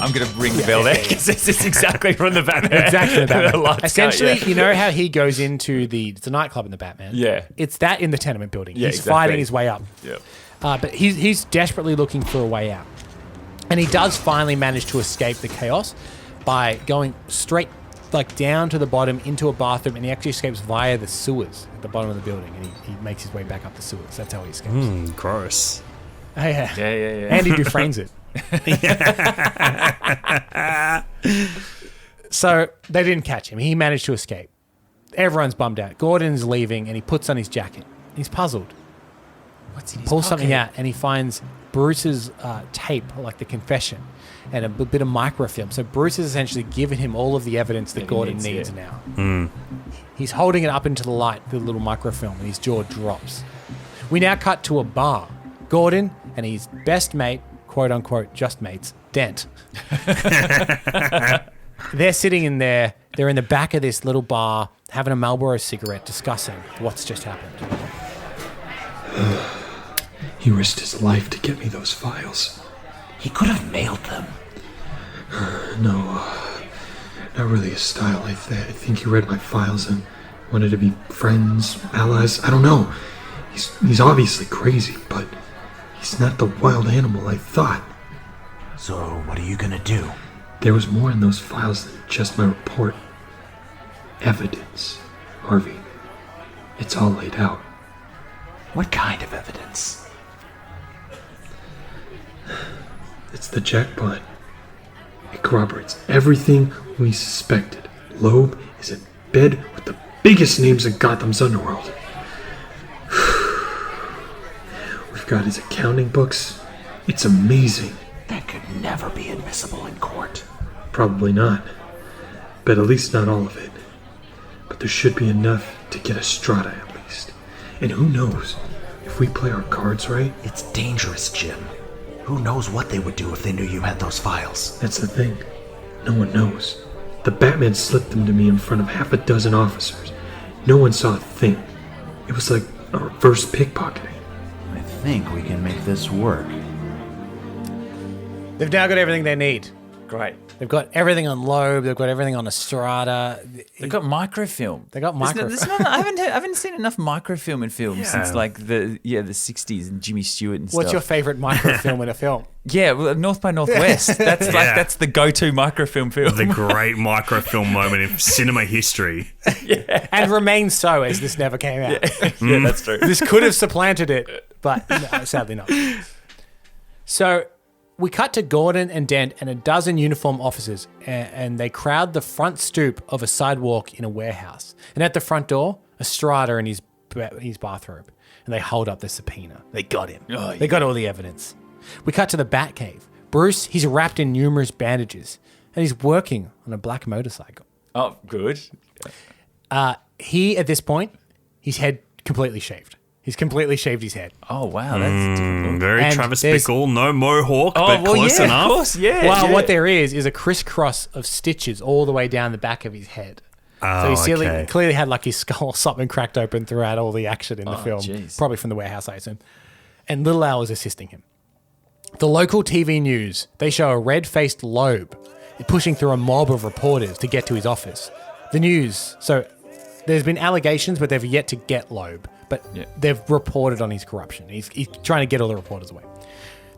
I'm going to ring the bell there because this is exactly from the Batman. Exactly the Batman. The lights go, Essentially, yeah. you know how he goes into it's a nightclub in the Batman? Yeah. It's that in the tenement building. Yeah, He's exactly. fighting his way up. Yeah. But he's desperately looking for a way out. And he does finally manage to escape the chaos by going straight down to the bottom into a bathroom, and he actually escapes via the sewers at the bottom of the building, and he makes his way back up the sewers. That's how he escapes. Gross. Oh, yeah. Yeah. And he befriends it. So they didn't catch him. He managed to escape. Everyone's bummed out. Gordon's leaving, and he puts on his jacket. He's puzzled. What's in his Pulls pocket? something out, and he finds Bruce's tape, like the confession, and a bit of microfilm. So Bruce has essentially given him all of the evidence that Gordon needs now. He's holding it up into the light, the little microfilm, and his jaw drops. We now cut to a bar. Gordon and his best mate, quote unquote, just mates, Dent. They're sitting in there. They're in the back of this little bar, having a Marlboro cigarette, discussing what's just happened. He risked his life to get me those files. He could have mailed them. No, not really his style. I think he read my files and wanted to be friends, allies. I don't know. He's obviously crazy, but he's not the wild animal I thought. So, what are you gonna do? There was more in those files than just my report. Evidence, Harvey. It's all laid out. What kind of evidence? It's the jackpot. It corroborates everything we suspected. Loeb is in bed with the biggest names in Gotham's underworld. We've got his accounting books. It's amazing. That could never be admissible in court. Probably not. But at least not all of it. But there should be enough to get Estrada at least. And who knows, if we play our cards right... It's dangerous, Jim. Who knows what they would do if they knew you had those files? That's the thing. No one knows. The Batman slipped them to me in front of half a dozen officers. No one saw a thing. It was like a reverse pickpocketing. I think we can make this work. They've now got everything they need. Great. They've got everything on Loeb. They've got everything on Estrada. They've got microfilm. They got microfilm. I haven't seen enough microfilm in films since like the 60s and Jimmy Stewart and stuff. What's your favorite microfilm in a film? Yeah, well, North by Northwest. That's that's the go-to microfilm film. The great microfilm moment in cinema history. And remains so, as this never came out. Yeah, that's true. This could have supplanted it, but no, sadly not. So we cut to Gordon and Dent and a dozen uniformed officers, and they crowd the front stoop of a sidewalk in a warehouse. And at the front door, Estrada in his bathrobe, and they hold up the subpoena. They got him. Oh, yeah. They got all the evidence. We cut to the Batcave. Bruce, he's wrapped in numerous bandages, and he's working on a black motorcycle. Oh, good. He, at this point, his head completely shaved. He's completely shaved his head. Oh, wow. That's difficult. Very And Travis Bickle. No mohawk, but well, close yeah, enough. Of course, yeah. Well, what there is a crisscross of stitches all the way down the back of his head. So he clearly had like his skull or something cracked open throughout all the action in the film. Geez. Probably from the warehouse, I assume. And Little Al is assisting him. The local TV news, they show a red-faced Loeb pushing through a mob of reporters to get to his office. The news, so there's been allegations, but they've yet to get Loeb. But they've reported on his corruption. He's trying to get all the reporters away.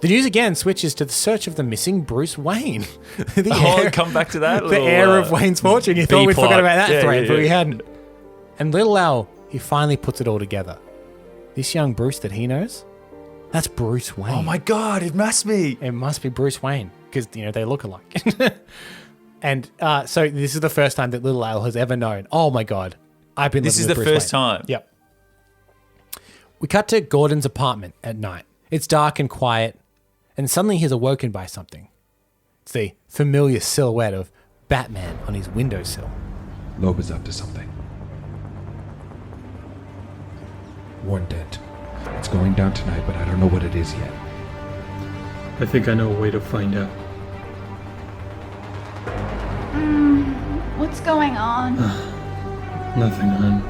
The news again switches to the search of the missing Bruce Wayne. Come back to that. The heir of Wayne's fortune. You thought we'd forgot about that thread, but we hadn't. And Little Al, he finally puts it all together. This young Bruce that he knows, that's Bruce Wayne. Oh my God, it must be. It must be Bruce Wayne because they look alike. And so this is the first time that Little Al has ever known. Oh my God, I've been. This is living the with Bruce first Wayne. time. Yep. We cut to Gordon's apartment at night. It's dark and quiet, and suddenly he's awoken by something. It's the familiar silhouette of Batman on his windowsill. Loeb is up to something. Warn Dent. It's going down tonight, but I don't know what it is yet. I think I know a way to find out. What's going on? Nothing, hon.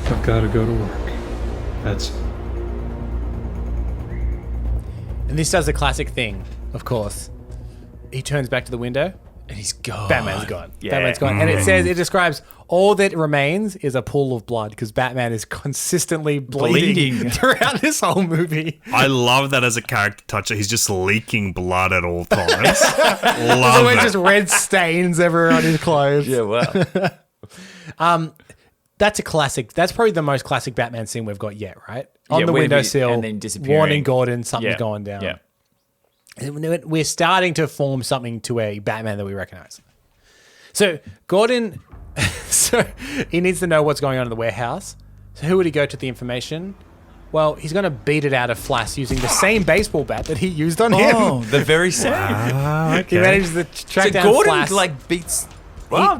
I've got to go to work. That's... And this does the classic thing, of course. He turns back to the window. And he's gone. Batman's gone. Yeah. Batman's gone. And it describes all that remains is a pool of blood because Batman is consistently bleeding throughout this whole movie. I love that as a character toucher. He's just leaking blood at all times. Love There's that. just red stains everywhere on his clothes. Yeah, wow. That's a classic. That's probably the most classic Batman scene we've got yet, right? On Yeah, the where windowsill, and then disappearing. warning Gordon something's Yeah, going down. yeah. And we're starting to form something to a Batman that we recognize. So Gordon, so he needs to know what's going on in the warehouse. So who would he go to the information? Well, he's going to beat it out of Flass using the same baseball bat that he used on him. Oh, the very same. He manages to track down Gordon Flass. beats. Wow,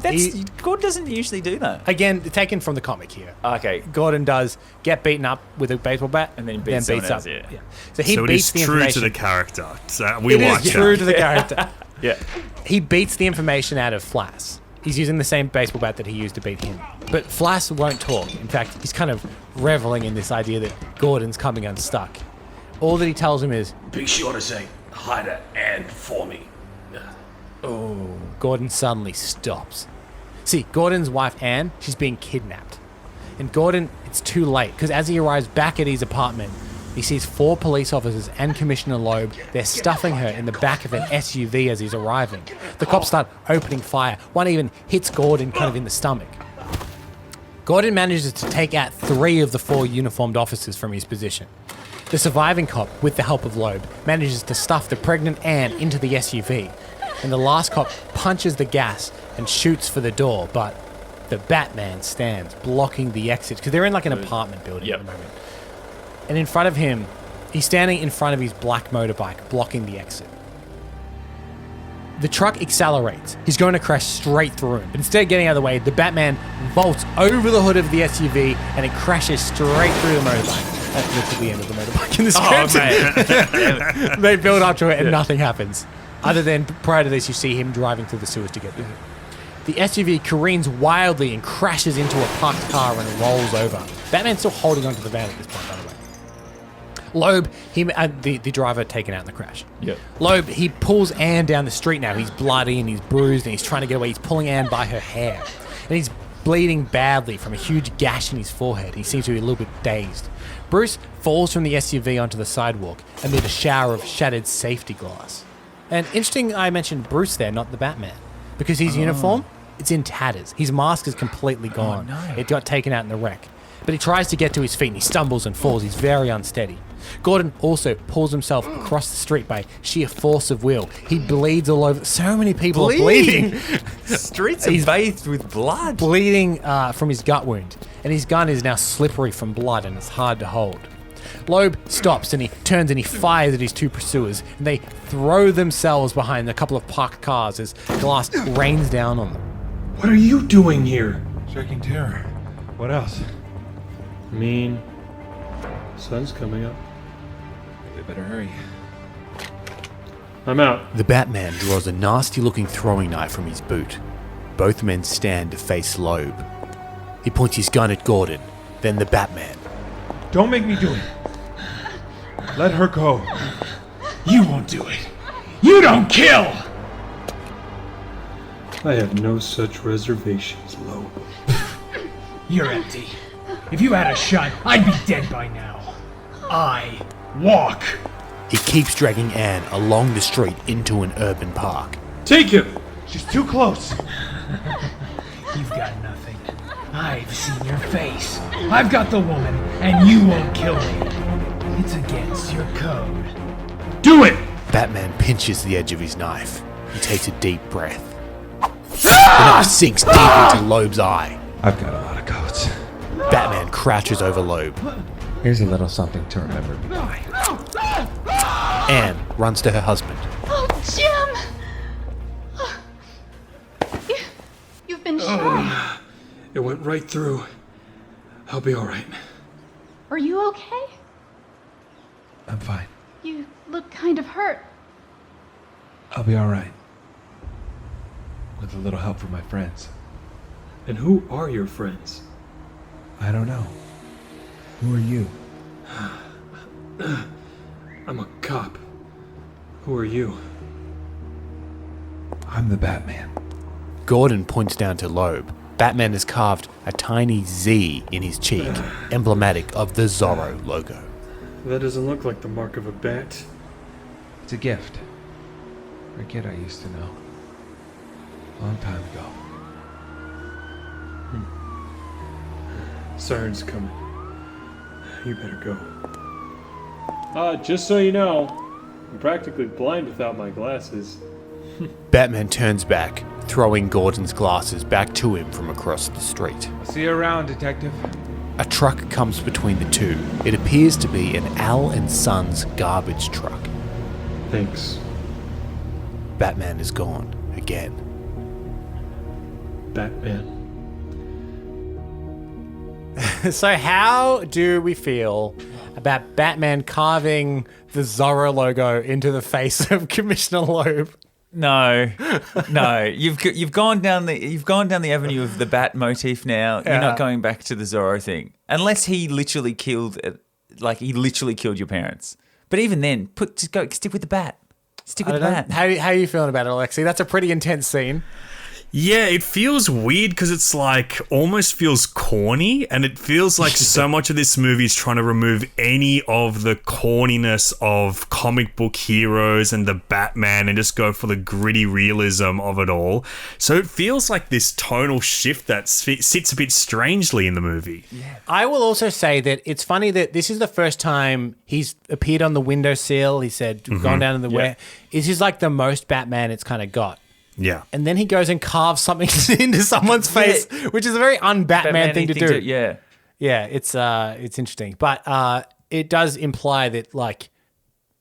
Gordon doesn't usually do that. Again, taken from the comic here. Okay. Gordon does get beaten up with a baseball bat and then beats someone else, up. yeah. So he it beats is the true information. to the character. So we It like is that. true to the character. Yeah. He beats the information out of Flass. He's using the same baseball bat that he used to beat him. But Flass won't talk. In fact, he's kind of reveling in this idea that Gordon's coming unstuck. All that he tells him is, "Be sure to say hi to Anne for me." oh, Gordon suddenly stops. See, Gordon's wife, Anne, she's being kidnapped. And Gordon, it's too late, because as he arrives back at his apartment, he sees 4 police officers and Commissioner Loeb. They're stuffing her in the back of an SUV as he's arriving. The cops start opening fire. One even hits Gordon kind of in the stomach. Gordon manages to take out 3 of the 4 uniformed officers from his position. The surviving cop, with the help of Loeb, manages to stuff the pregnant Anne into the SUV. And the last cop punches the gas and shoots for the door, but the Batman stands, blocking the exit, because they're in like an apartment building at the moment. And in front of him, he's standing in front of his black motorbike, blocking the exit. The truck accelerates. He's going to crash straight through him. But instead of getting out of the way, the Batman vaults over the hood of the SUV and it crashes straight through the motorbike. That's literally the end of the motorbike in the script. Oh, man. They build up to it and nothing happens. Other than prior to this, you see him driving through the sewers to get there. The SUV careens wildly and crashes into a parked car and rolls over. Batman's still holding onto the van at this point, by the way. Loeb, the driver taken out in the crash. Yep. Loeb, he pulls Anne down the street now. He's bloody and he's bruised and he's trying to get away. He's pulling Anne by her hair. And he's bleeding badly from a huge gash in his forehead. He seems to be a little bit dazed. Bruce falls from the SUV onto the sidewalk amid a shower of shattered safety glass. And interesting I mentioned Bruce there, not the Batman. Because his uniform, it's in tatters. His mask is completely gone. Oh, no. It got taken out in the wreck. But he tries to get to his feet and he stumbles and falls. He's very unsteady. Gordon also pulls himself across the street by sheer force of will. He bleeds all over. So many people are bleeding. Streets are bathed with blood. Bleeding from his gut wound. And his gun is now slippery from blood and it's hard to hold. Loeb stops and he turns and he fires at his 2 pursuers. And they throw themselves behind a couple of parked cars as glass rains down on them. What are you doing here? Striking terror. What else? Sun's coming up. We better hurry. I'm out. The Batman draws a nasty-looking throwing knife from his boot. Both men stand to face Loeb. He points his gun at Gordon, then the Batman. Don't make me do it. Let her go. You won't do it. You don't kill! I have no such reservations, Loeb. You're empty. If you had a shot, I'd be dead by now. I walk. He keeps dragging Anne along the street into an urban park. Take him! She's too close. You've got nothing. I've seen your face. I've got the woman, and you won't kill me. It's against your code. Do it! Batman pinches the edge of his knife. He takes a deep breath. The knife sinks deep into Loeb's eye. I've got a lot of codes. Batman crouches over Loeb. Here's a little something to remember me by. Anne runs to her husband. Oh, Jim! You've been shot. It went right through. I'll be alright. Are you okay? I'm fine. You look kind of hurt. I'll be alright. With a little help from my friends. And who are your friends? I don't know. Who are you? I'm a cop. Who are you? I'm the Batman. Gordon points down to Loeb. Batman has carved a tiny Z in his cheek, emblematic of the Zorro logo. That doesn't look like the mark of a bat. It's a gift. For a kid I used to know. A long time ago. Siren's coming. You better go. Just so you know, I'm practically blind without my glasses. Batman turns back, throwing Gordon's glasses back to him from across the street. I'll see you around, Detective. A truck comes between the two. It appears to be an Al and Sons garbage truck. Thanks. Batman is gone again. Batman. So how do we feel about Batman carving the Zorro logo into the face of Commissioner Loeb? No. You've gone down the avenue of the bat motif now. You're not going back to the Zorro thing, unless he literally killed your parents. But even then, stick with the bat. Stick with the bat. How are you feeling about it, Alexei? That's a pretty intense scene. Yeah, it feels weird because it's like almost feels corny, and it feels like so much of this movie is trying to remove any of the corniness of comic book heroes and the Batman and just go for the gritty realism of it all. So it feels like this tonal shift that sits a bit strangely in the movie. Yeah. I will also say that it's funny that this is the first time he's appeared on the windowsill. He said, gone down in the way. This is like the most Batman it's kind of got. Yeah. And then he goes and carves something into someone's face, which is a very un-Batman thing to do. Yeah. Yeah, it's interesting. But it does imply that, like,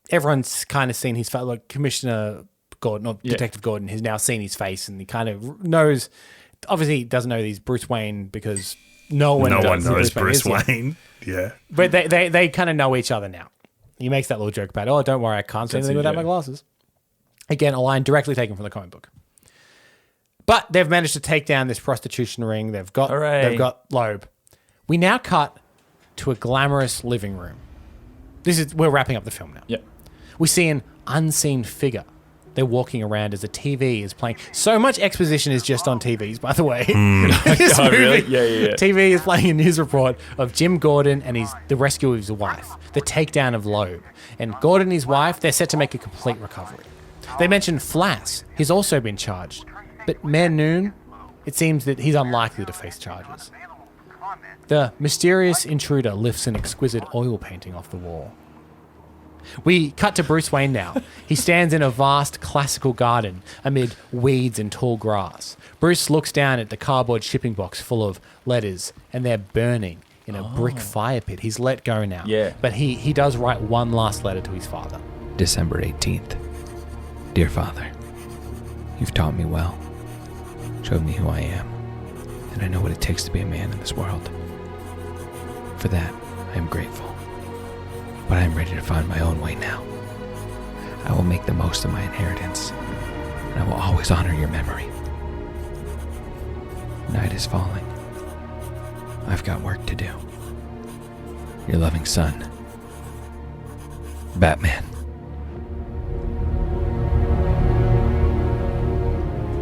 everyone's kind of seen his face. Like, Commissioner Gordon, or Detective Gordon, has now seen his face, and he kind of knows. Obviously, he doesn't know that he's Bruce Wayne because no one knows Bruce Wayne. Yeah. But they kind of know each other now. He makes that little joke about, oh, don't worry, I can't see anything without my glasses. Again, a line directly taken from the comic book. But they've managed to take down this prostitution ring. They've got Loeb. We now cut to a glamorous living room. We're wrapping up the film now. Yep. We see an unseen figure. They're walking around as a TV is playing. So much exposition is just on TVs, by the way. This movie, really? Yeah. TV is playing a news report of Jim Gordon and the rescue of his wife, the takedown of Loeb. And Gordon and his wife, they're set to make a complete recovery. They mention Flass. He's also been charged. But Mayor Noon, it seems that he's unlikely to face charges. The mysterious intruder lifts an exquisite oil painting off the wall. We cut to Bruce Wayne now. He stands in a vast classical garden amid weeds and tall grass. Bruce looks down at the cardboard shipping box full of letters, and they're burning in a brick fire pit. He's let go now. Yeah. But he does write one last letter to his father. December 18th. Dear Father, you've taught me well, showed me who I am, and I know what it takes to be a man in this world. For that, I am grateful. But I am ready to find my own way now. I will make the most of my inheritance, and I will always honor your memory. Night is falling. I've got work to do. Your loving son, Batman.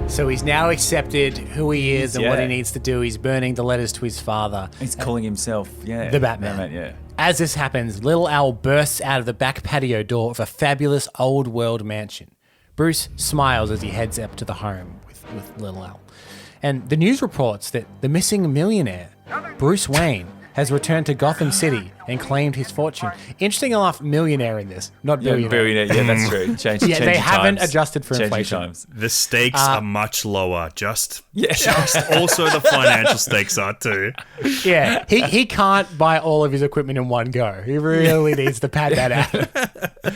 So he's now accepted who he is and what he needs to do. He's burning the letters to his father. He's calling himself, the Batman. Yeah. As this happens, Little Al bursts out of the back patio door of a fabulous old-world mansion. Bruce smiles as he heads up to the home with Little Al. And the news reports that the missing millionaire, Bruce Wayne, has returned to Gotham City and claimed his fortune. Interesting enough, millionaire in this, not billionaire. Billionaire. Yeah, that's true. Change they haven't times. adjusted for Change inflation. times. The stakes are much lower. Just also the financial stakes are too. Yeah, he can't buy all of his equipment in one go. He really needs to pad that out.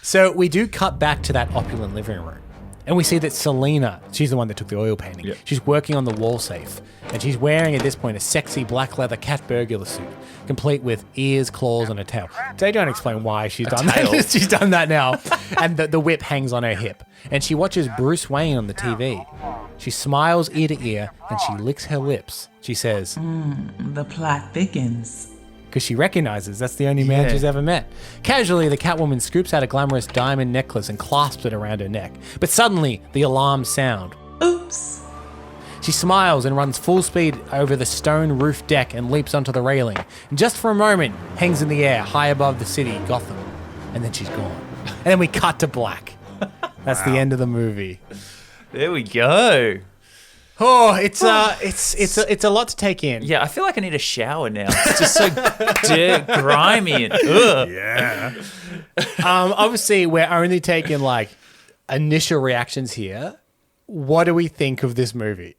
So we do cut back to that opulent living room. And we see that Selina, she's the one that took the oil painting. Yep. She's working on the wall safe. And she's wearing, at this point, a sexy black leather cat burglar suit, complete with ears, claws, and a tail. They don't explain why she's done that. She's done that now. And the whip hangs on her hip. And she watches Bruce Wayne on the TV. She smiles ear to ear, and she licks her lips. She says, The plot thickens. Because she recognizes that's the only man she's ever met. Casually, the Catwoman scoops out a glamorous diamond necklace and clasps it around her neck. But suddenly, the alarms sound. Oops. She smiles and runs full speed over the stone roof deck and leaps onto the railing. And just for a moment, hangs in the air high above the city, Gotham. And then she's gone. And then we cut to black. That's the end of the movie. There we go. Oh, it's a lot to take in. Yeah, I feel like I need a shower now. It's just so grimy and ugh. Yeah. Obviously, we're only taking like initial reactions here. What do we think of this movie?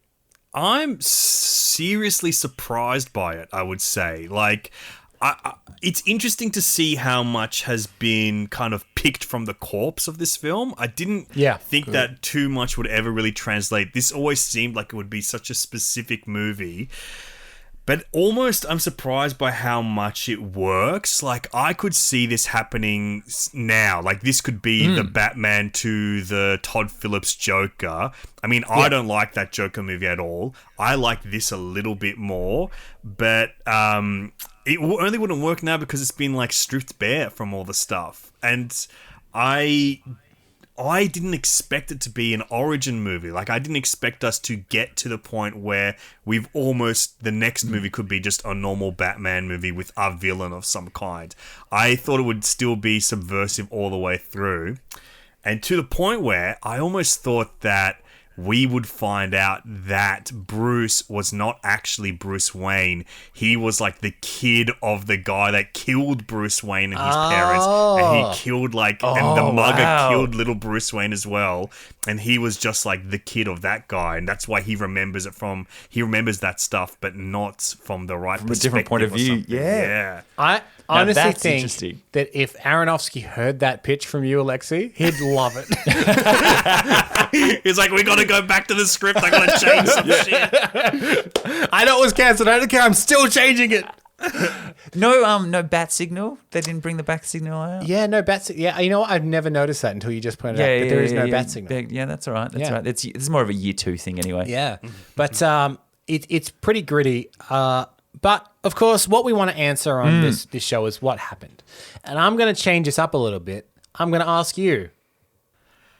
I'm seriously surprised by it, I would say. Like, it's interesting to see how much has been kind of picked from the corpse of this film. I didn't think that too much would ever really translate. This always seemed like it would be such a specific movie. But almost I'm surprised by how much it works. Like, I could see this happening now. Like, this could be the Batman to the Todd Phillips Joker. I mean, I don't like that Joker movie at all. I like this a little bit more. But it only wouldn't work now because it's been, like, stripped bare from all the stuff. And I didn't expect it to be an origin movie. Like, I didn't expect us to get to the point where we've almost... The next movie could be just a normal Batman movie with a villain of some kind. I thought it would still be subversive all the way through. And to the point where I almost thought that we would find out that Bruce was not actually Bruce Wayne. He was like the kid of the guy that killed Bruce Wayne and his parents. And he killed and the mugger killed little Bruce Wayne as well. And he was just like the kid of that guy. And that's why he remembers he remembers that stuff, but not from the right perspective. From a different point of view. Yeah. I honestly think that if Aronofsky heard that pitch from you, Alexei, he'd love it. He's like, we got to go back to the script. I got to change some shit. I know it was cancelled. I don't care. I'm still changing it. No bat signal. They didn't bring the bat signal out. Yeah, no bat signal. Yeah, you know what? I've never noticed that until you just pointed out. But there is no bat signal. Yeah, that's all right. That's right. It's more of a year 2 thing anyway. Yeah, but it's pretty gritty. But of course, what we want to answer on this show is what happened, and I'm going to change this up a little bit. I'm going to ask you,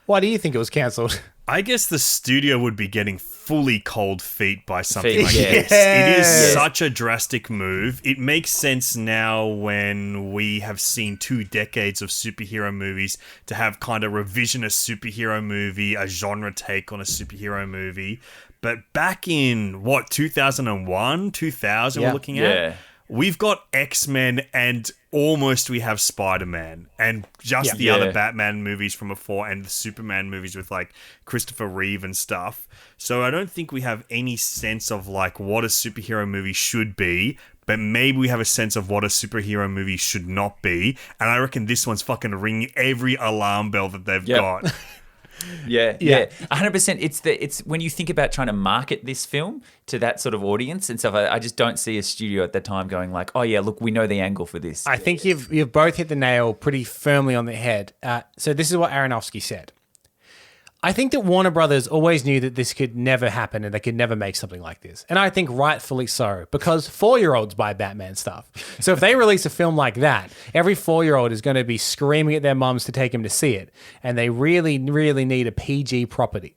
why do you think it was cancelled? I guess the studio would be getting fully cold feet by something like this. It is such a drastic move. It makes sense now when we have seen 2 decades of superhero movies to have kind of revisionist superhero movie, a genre take on a superhero movie. But back in, 2001, 2000 we're looking at? We've got X-Men and almost we have Spider-Man and just the other Batman movies from before and the Superman movies with like Christopher Reeve and stuff. So I don't think we have any sense of like what a superhero movie should be, but maybe we have a sense of what a superhero movie should not be. And I reckon this one's fucking ringing every alarm bell that they've got. Yeah, 100%. It's when you think about trying to market this film to that sort of audience and stuff. I just don't see a studio at the time going like, "Oh yeah, look, we know the angle for this." I think you've both hit the nail pretty firmly on the head. So this is what Aronofsky said. I think that Warner Brothers always knew that this could never happen and they could never make something like this. And I think rightfully so, because 4-year-olds buy Batman stuff. So if they release a film like that, every 4-year-old is going to be screaming at their mums to take them to see it. And they really, really need a PG property.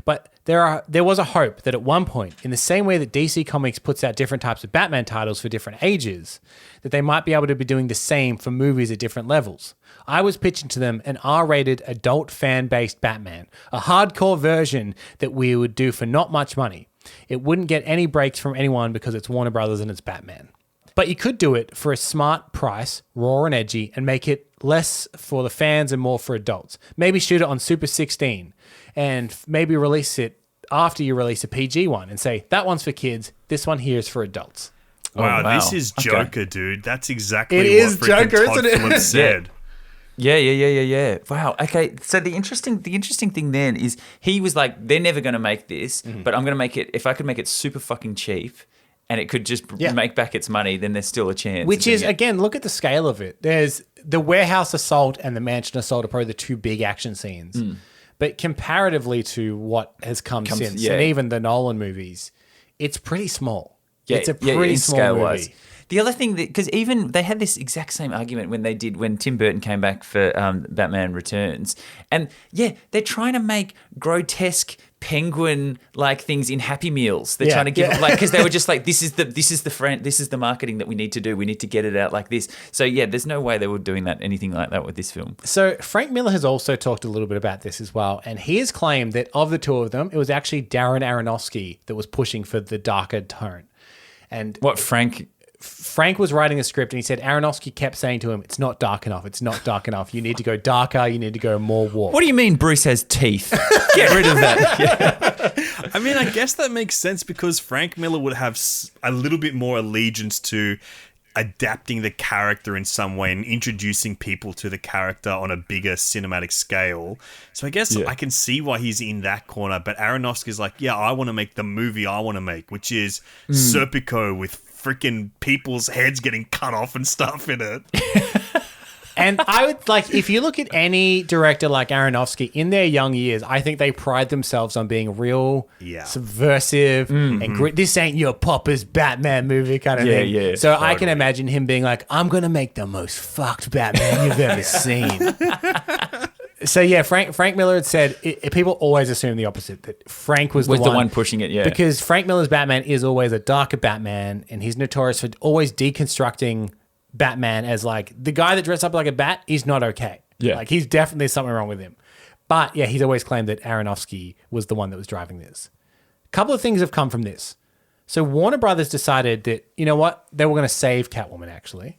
But there was a hope that at one point, in the same way that DC Comics puts out different types of Batman titles for different ages, that they might be able to be doing the same for movies at different levels. I was pitching to them an R-rated, adult fan-based Batman, a hardcore version that we would do for not much money. It wouldn't get any breaks from anyone because it's Warner Brothers and it's Batman. But you could do it for a smart price, raw and edgy, and make it less for the fans and more for adults. Maybe shoot it on Super 16 and maybe release it after you release a PG one and say, that one's for kids, this one here is for adults. Wow, this is Joker, dude. That's exactly what freaking Todd Phillips said. Yeah. Wow. Okay. So the interesting thing then is he was like, they're never going to make this, but I'm going to make it. If I could make it super fucking cheap, and it could just make back its money, then there's still a chance. Which is again, look at the scale of it. There's the warehouse assault and the mansion assault are probably the 2 big action scenes, but comparatively to what has come since, and even the Nolan movies, it's pretty small. It's a pretty small movie. The other thing, because even they had this exact same argument when Tim Burton came back for Batman Returns, and they're trying to make grotesque penguin-like things in Happy Meals. They're trying to give because they were just like, this is the marketing that we need to do. We need to get it out like this. So there's no way they were doing anything like that with this film. So Frank Miller has also talked a little bit about this as well, and he has claimed that of the 2 of them, it was actually Darren Aronofsky that was pushing for the darker tone. And what Frank Frank was writing a script and he said Aronofsky kept saying to him, it's not dark enough. It's not dark enough. You need to go darker. You need to go more warm. What do you mean Bruce has teeth? Get rid of that. Yeah. I mean, I guess that makes sense because Frank Miller would have a little bit more allegiance to adapting the character in some way and introducing people to the character on a bigger cinematic scale. So I guess I can see why he's in that corner. But Aronofsky's like, yeah, I want to make the movie I want to make, which is Serpico with freaking people's heads getting cut off and stuff in it. And I would like, if you look at any director like Aronofsky in their young years, I think they pride themselves on being real subversive and this ain't your papa's Batman movie kind of thing. Yeah, so totally. I can imagine him being like, I'm going to make the most fucked Batman you've ever seen. So yeah, Frank Miller had said, people always assume the opposite, that Frank was the one pushing it, because Frank Miller's Batman is always a darker Batman and he's notorious for always deconstructing Batman as like the guy that dressed up like a bat is not okay. Yeah. Like he's definitely something wrong with him. But yeah, he's always claimed that Aronofsky was the one that was driving this. A couple of things have come from this. So Warner Brothers decided that, you know what? They were going to save Catwoman actually.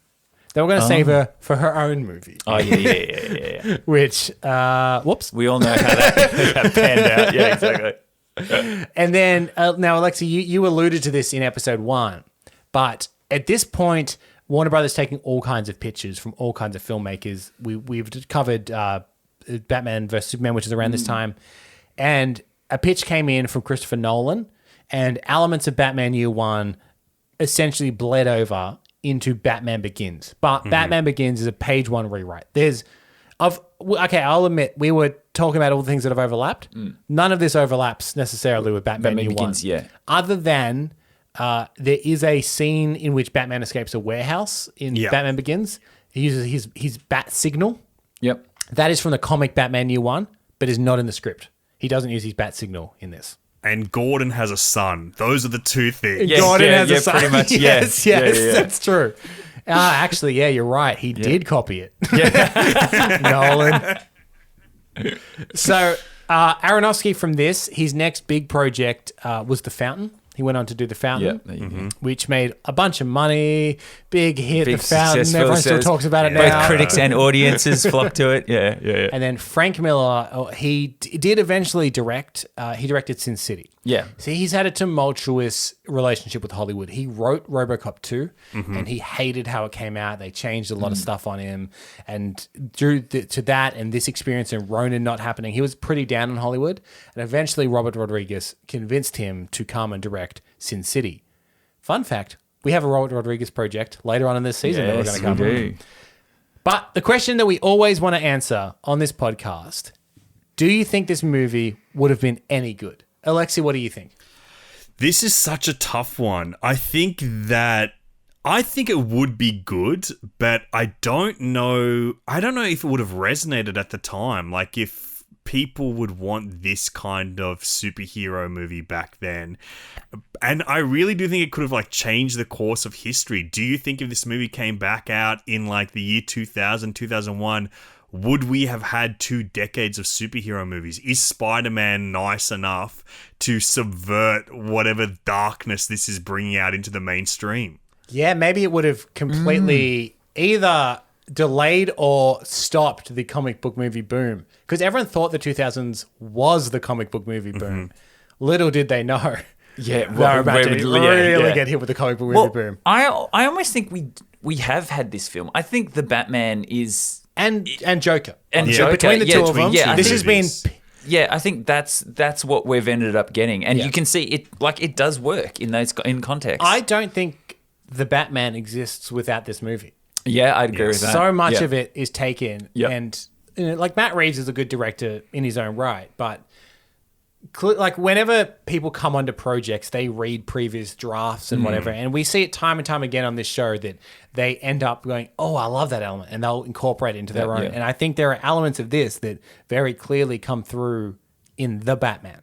They were going to save her for her own movie. Oh, yeah. Which, whoops. We all know how that panned out. Yeah, exactly. And then, now, Alexei, you alluded to this in episode 1, but at this point, Warner Brothers taking all kinds of pitches from all kinds of filmmakers. We've covered Batman vs. Superman, which is around this time, and a pitch came in from Christopher Nolan, and elements of Batman Year One essentially bled over into Batman Begins. But Batman Begins is a page 1 rewrite. I'll admit, we were talking about all the things that have overlapped. None of this overlaps necessarily with Batman Year Begins, One. yeah. Other than there is a scene in which Batman escapes a warehouse in Batman Begins. He uses his bat signal. Yep. That is from the comic Batman Year One, but is not in the script. He doesn't use his bat signal in this. And Gordon has a son. Those are the two things. Yes, Gordon has a son. Pretty much. Yes, that's true. Actually, yeah, you're right. He did copy it. Yeah. Nolan. So Aronofsky from this, his next big project was The Fountain. He went on to do The Fountain, which made a bunch of money, big hit, The Fountain. Everyone still talks about it now. Both critics and audiences flock to it. Yeah. And then Frank Miller, he did eventually direct. He directed Sin City. Yeah. See, he's had a tumultuous relationship with Hollywood. He wrote RoboCop 2, and he hated how it came out. They changed a lot of stuff on him. And due to that and this experience and Ronin not happening, he was pretty down on Hollywood. And eventually Robert Rodriguez convinced him to come and direct Sin City. Fun fact, we have a Robert Rodriguez project later on in this season that we're going to cover. But the question that we always want to answer on this podcast, do you think this movie would have been any good? Alexei, what do you think? This is such a tough one. I think it would be good, but I don't know if it would have resonated at the time. Like if people would want this kind of superhero movie back then. And I really do think it could have like changed the course of history. Do you think if this movie came back out in like the year 2000, 2001, would we have had 2 decades of superhero movies? Is Spider-Man nice enough to subvert whatever darkness this is bringing out into the mainstream? Yeah, maybe it would have completely either delayed or stopped the comic book movie boom. Because everyone thought the 2000s was the comic book movie boom. Little did they know. Yeah, they're about to really get hit with the comic book movie boom. I almost think we have had this film. I think the Batman is... And Joker. And Joker. Between the two of them, this has been... Yeah, I think that's what we've ended up getting. And you can see it does work in context. I don't think the Batman exists without this movie. Yeah, I'd agree with that. So much of it is taken. And like Matt Reeves is a good director in his own right, but like whenever people come onto projects, they read previous drafts and whatever, and we see it time and time again on this show that they end up going, oh, I love that element, and they'll incorporate it into their own. And I think there are elements of this that very clearly come through in The Batman.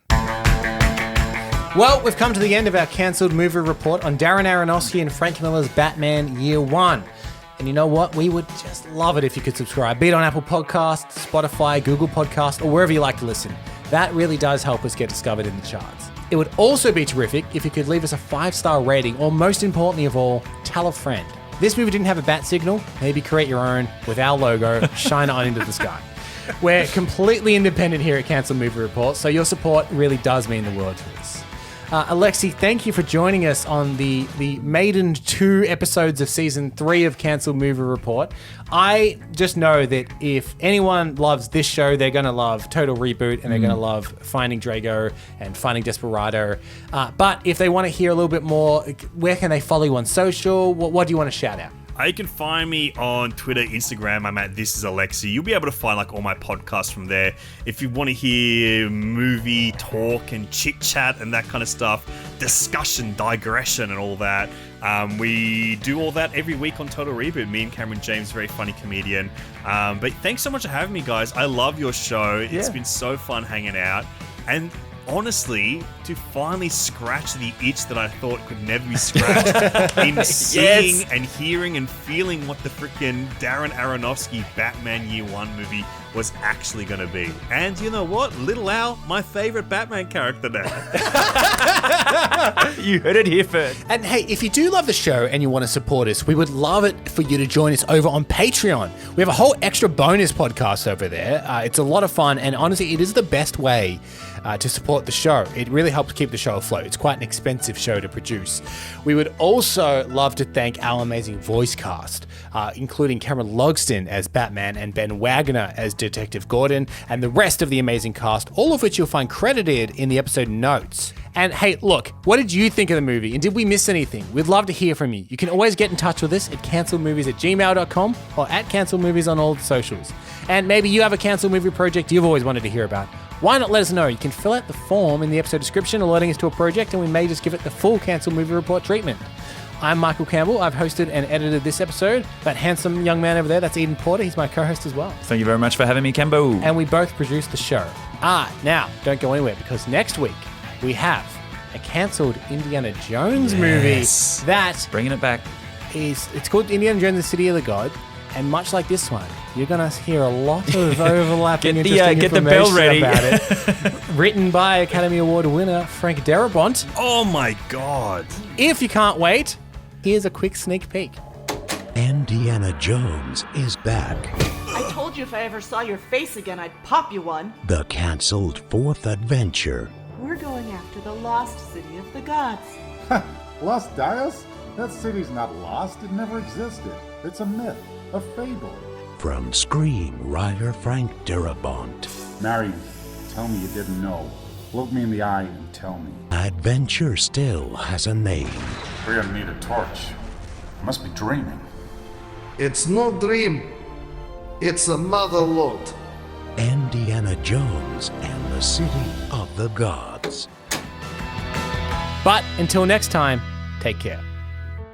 Well, we've come to the end of our cancelled movie report on Darren Aronofsky and Frank Miller's Batman Year One. And you know what? We would just love it if you could subscribe. Be it on Apple Podcasts, Spotify, Google Podcasts, or wherever you like to listen. That really does help us get discovered in the charts. It would also be terrific if you could leave us a 5-star rating, or most importantly of all, tell a friend. This movie didn't have a bat signal. Maybe create your own with our logo, shine it on into the sky. We're completely independent here at Cancel Movie Report, so your support really does mean the world to us. Alexei, thank you for joining us on the maiden 2 episodes of Season 3 of Cancel Movie Report. I just know that if anyone loves this show, they're going to love Total Reboot, and they're going to love Finding Drago and Finding Desperado. But if they want to hear a little bit more, where can they follow you on social? What do you want to shout out? You can find me on Twitter, Instagram. I'm at This Is Alexei. You'll be able to find like all my podcasts from there. If you want to hear movie talk and chit chat and that kind of stuff, discussion, digression, and all that, we do all that every week on Total Reboot. Me and Cameron James, very funny comedian. But thanks so much for having me, guys. I love your show. It's been so fun hanging out. And honestly, to finally scratch the itch that I thought could never be scratched in seeing and hearing and feeling what the freaking Darren Aronofsky Batman Year One movie was actually going to be. And you know what? Little Al, my favorite Batman character now. You heard it here first. And hey, if you do love the show and you want to support us, we would love it for you to join us over on Patreon. We have a whole extra bonus podcast over there. It's a lot of fun, and honestly, it is the best way to support the show. It really helps keep the show afloat. It's quite an expensive show to produce. We would also love to thank our amazing voice cast, including Cameron Logsdon as Batman and Ben Wagner as Detective Gordon, and the rest of the amazing cast, all of which you'll find credited in the episode notes. And hey, look, what did you think of the movie? And did we miss anything? We'd love to hear from you. You can always get in touch with us at cancelmovies@gmail.com or at cancelmovies on all the socials. And maybe you have a cancel movie project you've always wanted to hear about. Why not let us know? You can fill out the form in the episode description alerting us to a project, and we may just give it the full Cancel Movie Report treatment. I'm Michael Campbell. I've hosted and edited this episode. That handsome young man over there, that's Eden Porter. He's my co-host as well. Thank you very much for having me, Cambo. And we both produced the show. Now, don't go anywhere, because next week we have a cancelled Indiana Jones movie that... Bringing it back. It's called Indiana Jones and the City of the God. And much like this one, you're going to hear a lot of overlapping interesting get the bell ready about it. Written by Academy Award winner Frank Darabont. Oh my God. If you can't wait, here's a quick sneak peek. Indiana Jones is back. I told you if I ever saw your face again, I'd pop you one. The cancelled 4th adventure. We're going after the lost city of the gods. Lost Dias? That city's not lost. It never existed. It's a myth. A fable. From screenwriter Frank Darabont. Marion, tell me you didn't know. Look me in the eye and tell me. Adventure still has a name. We're gonna need a torch. I must be dreaming. It's no dream. It's a mother lode. Indiana Jones and the City of the Gods. But until next time, take care.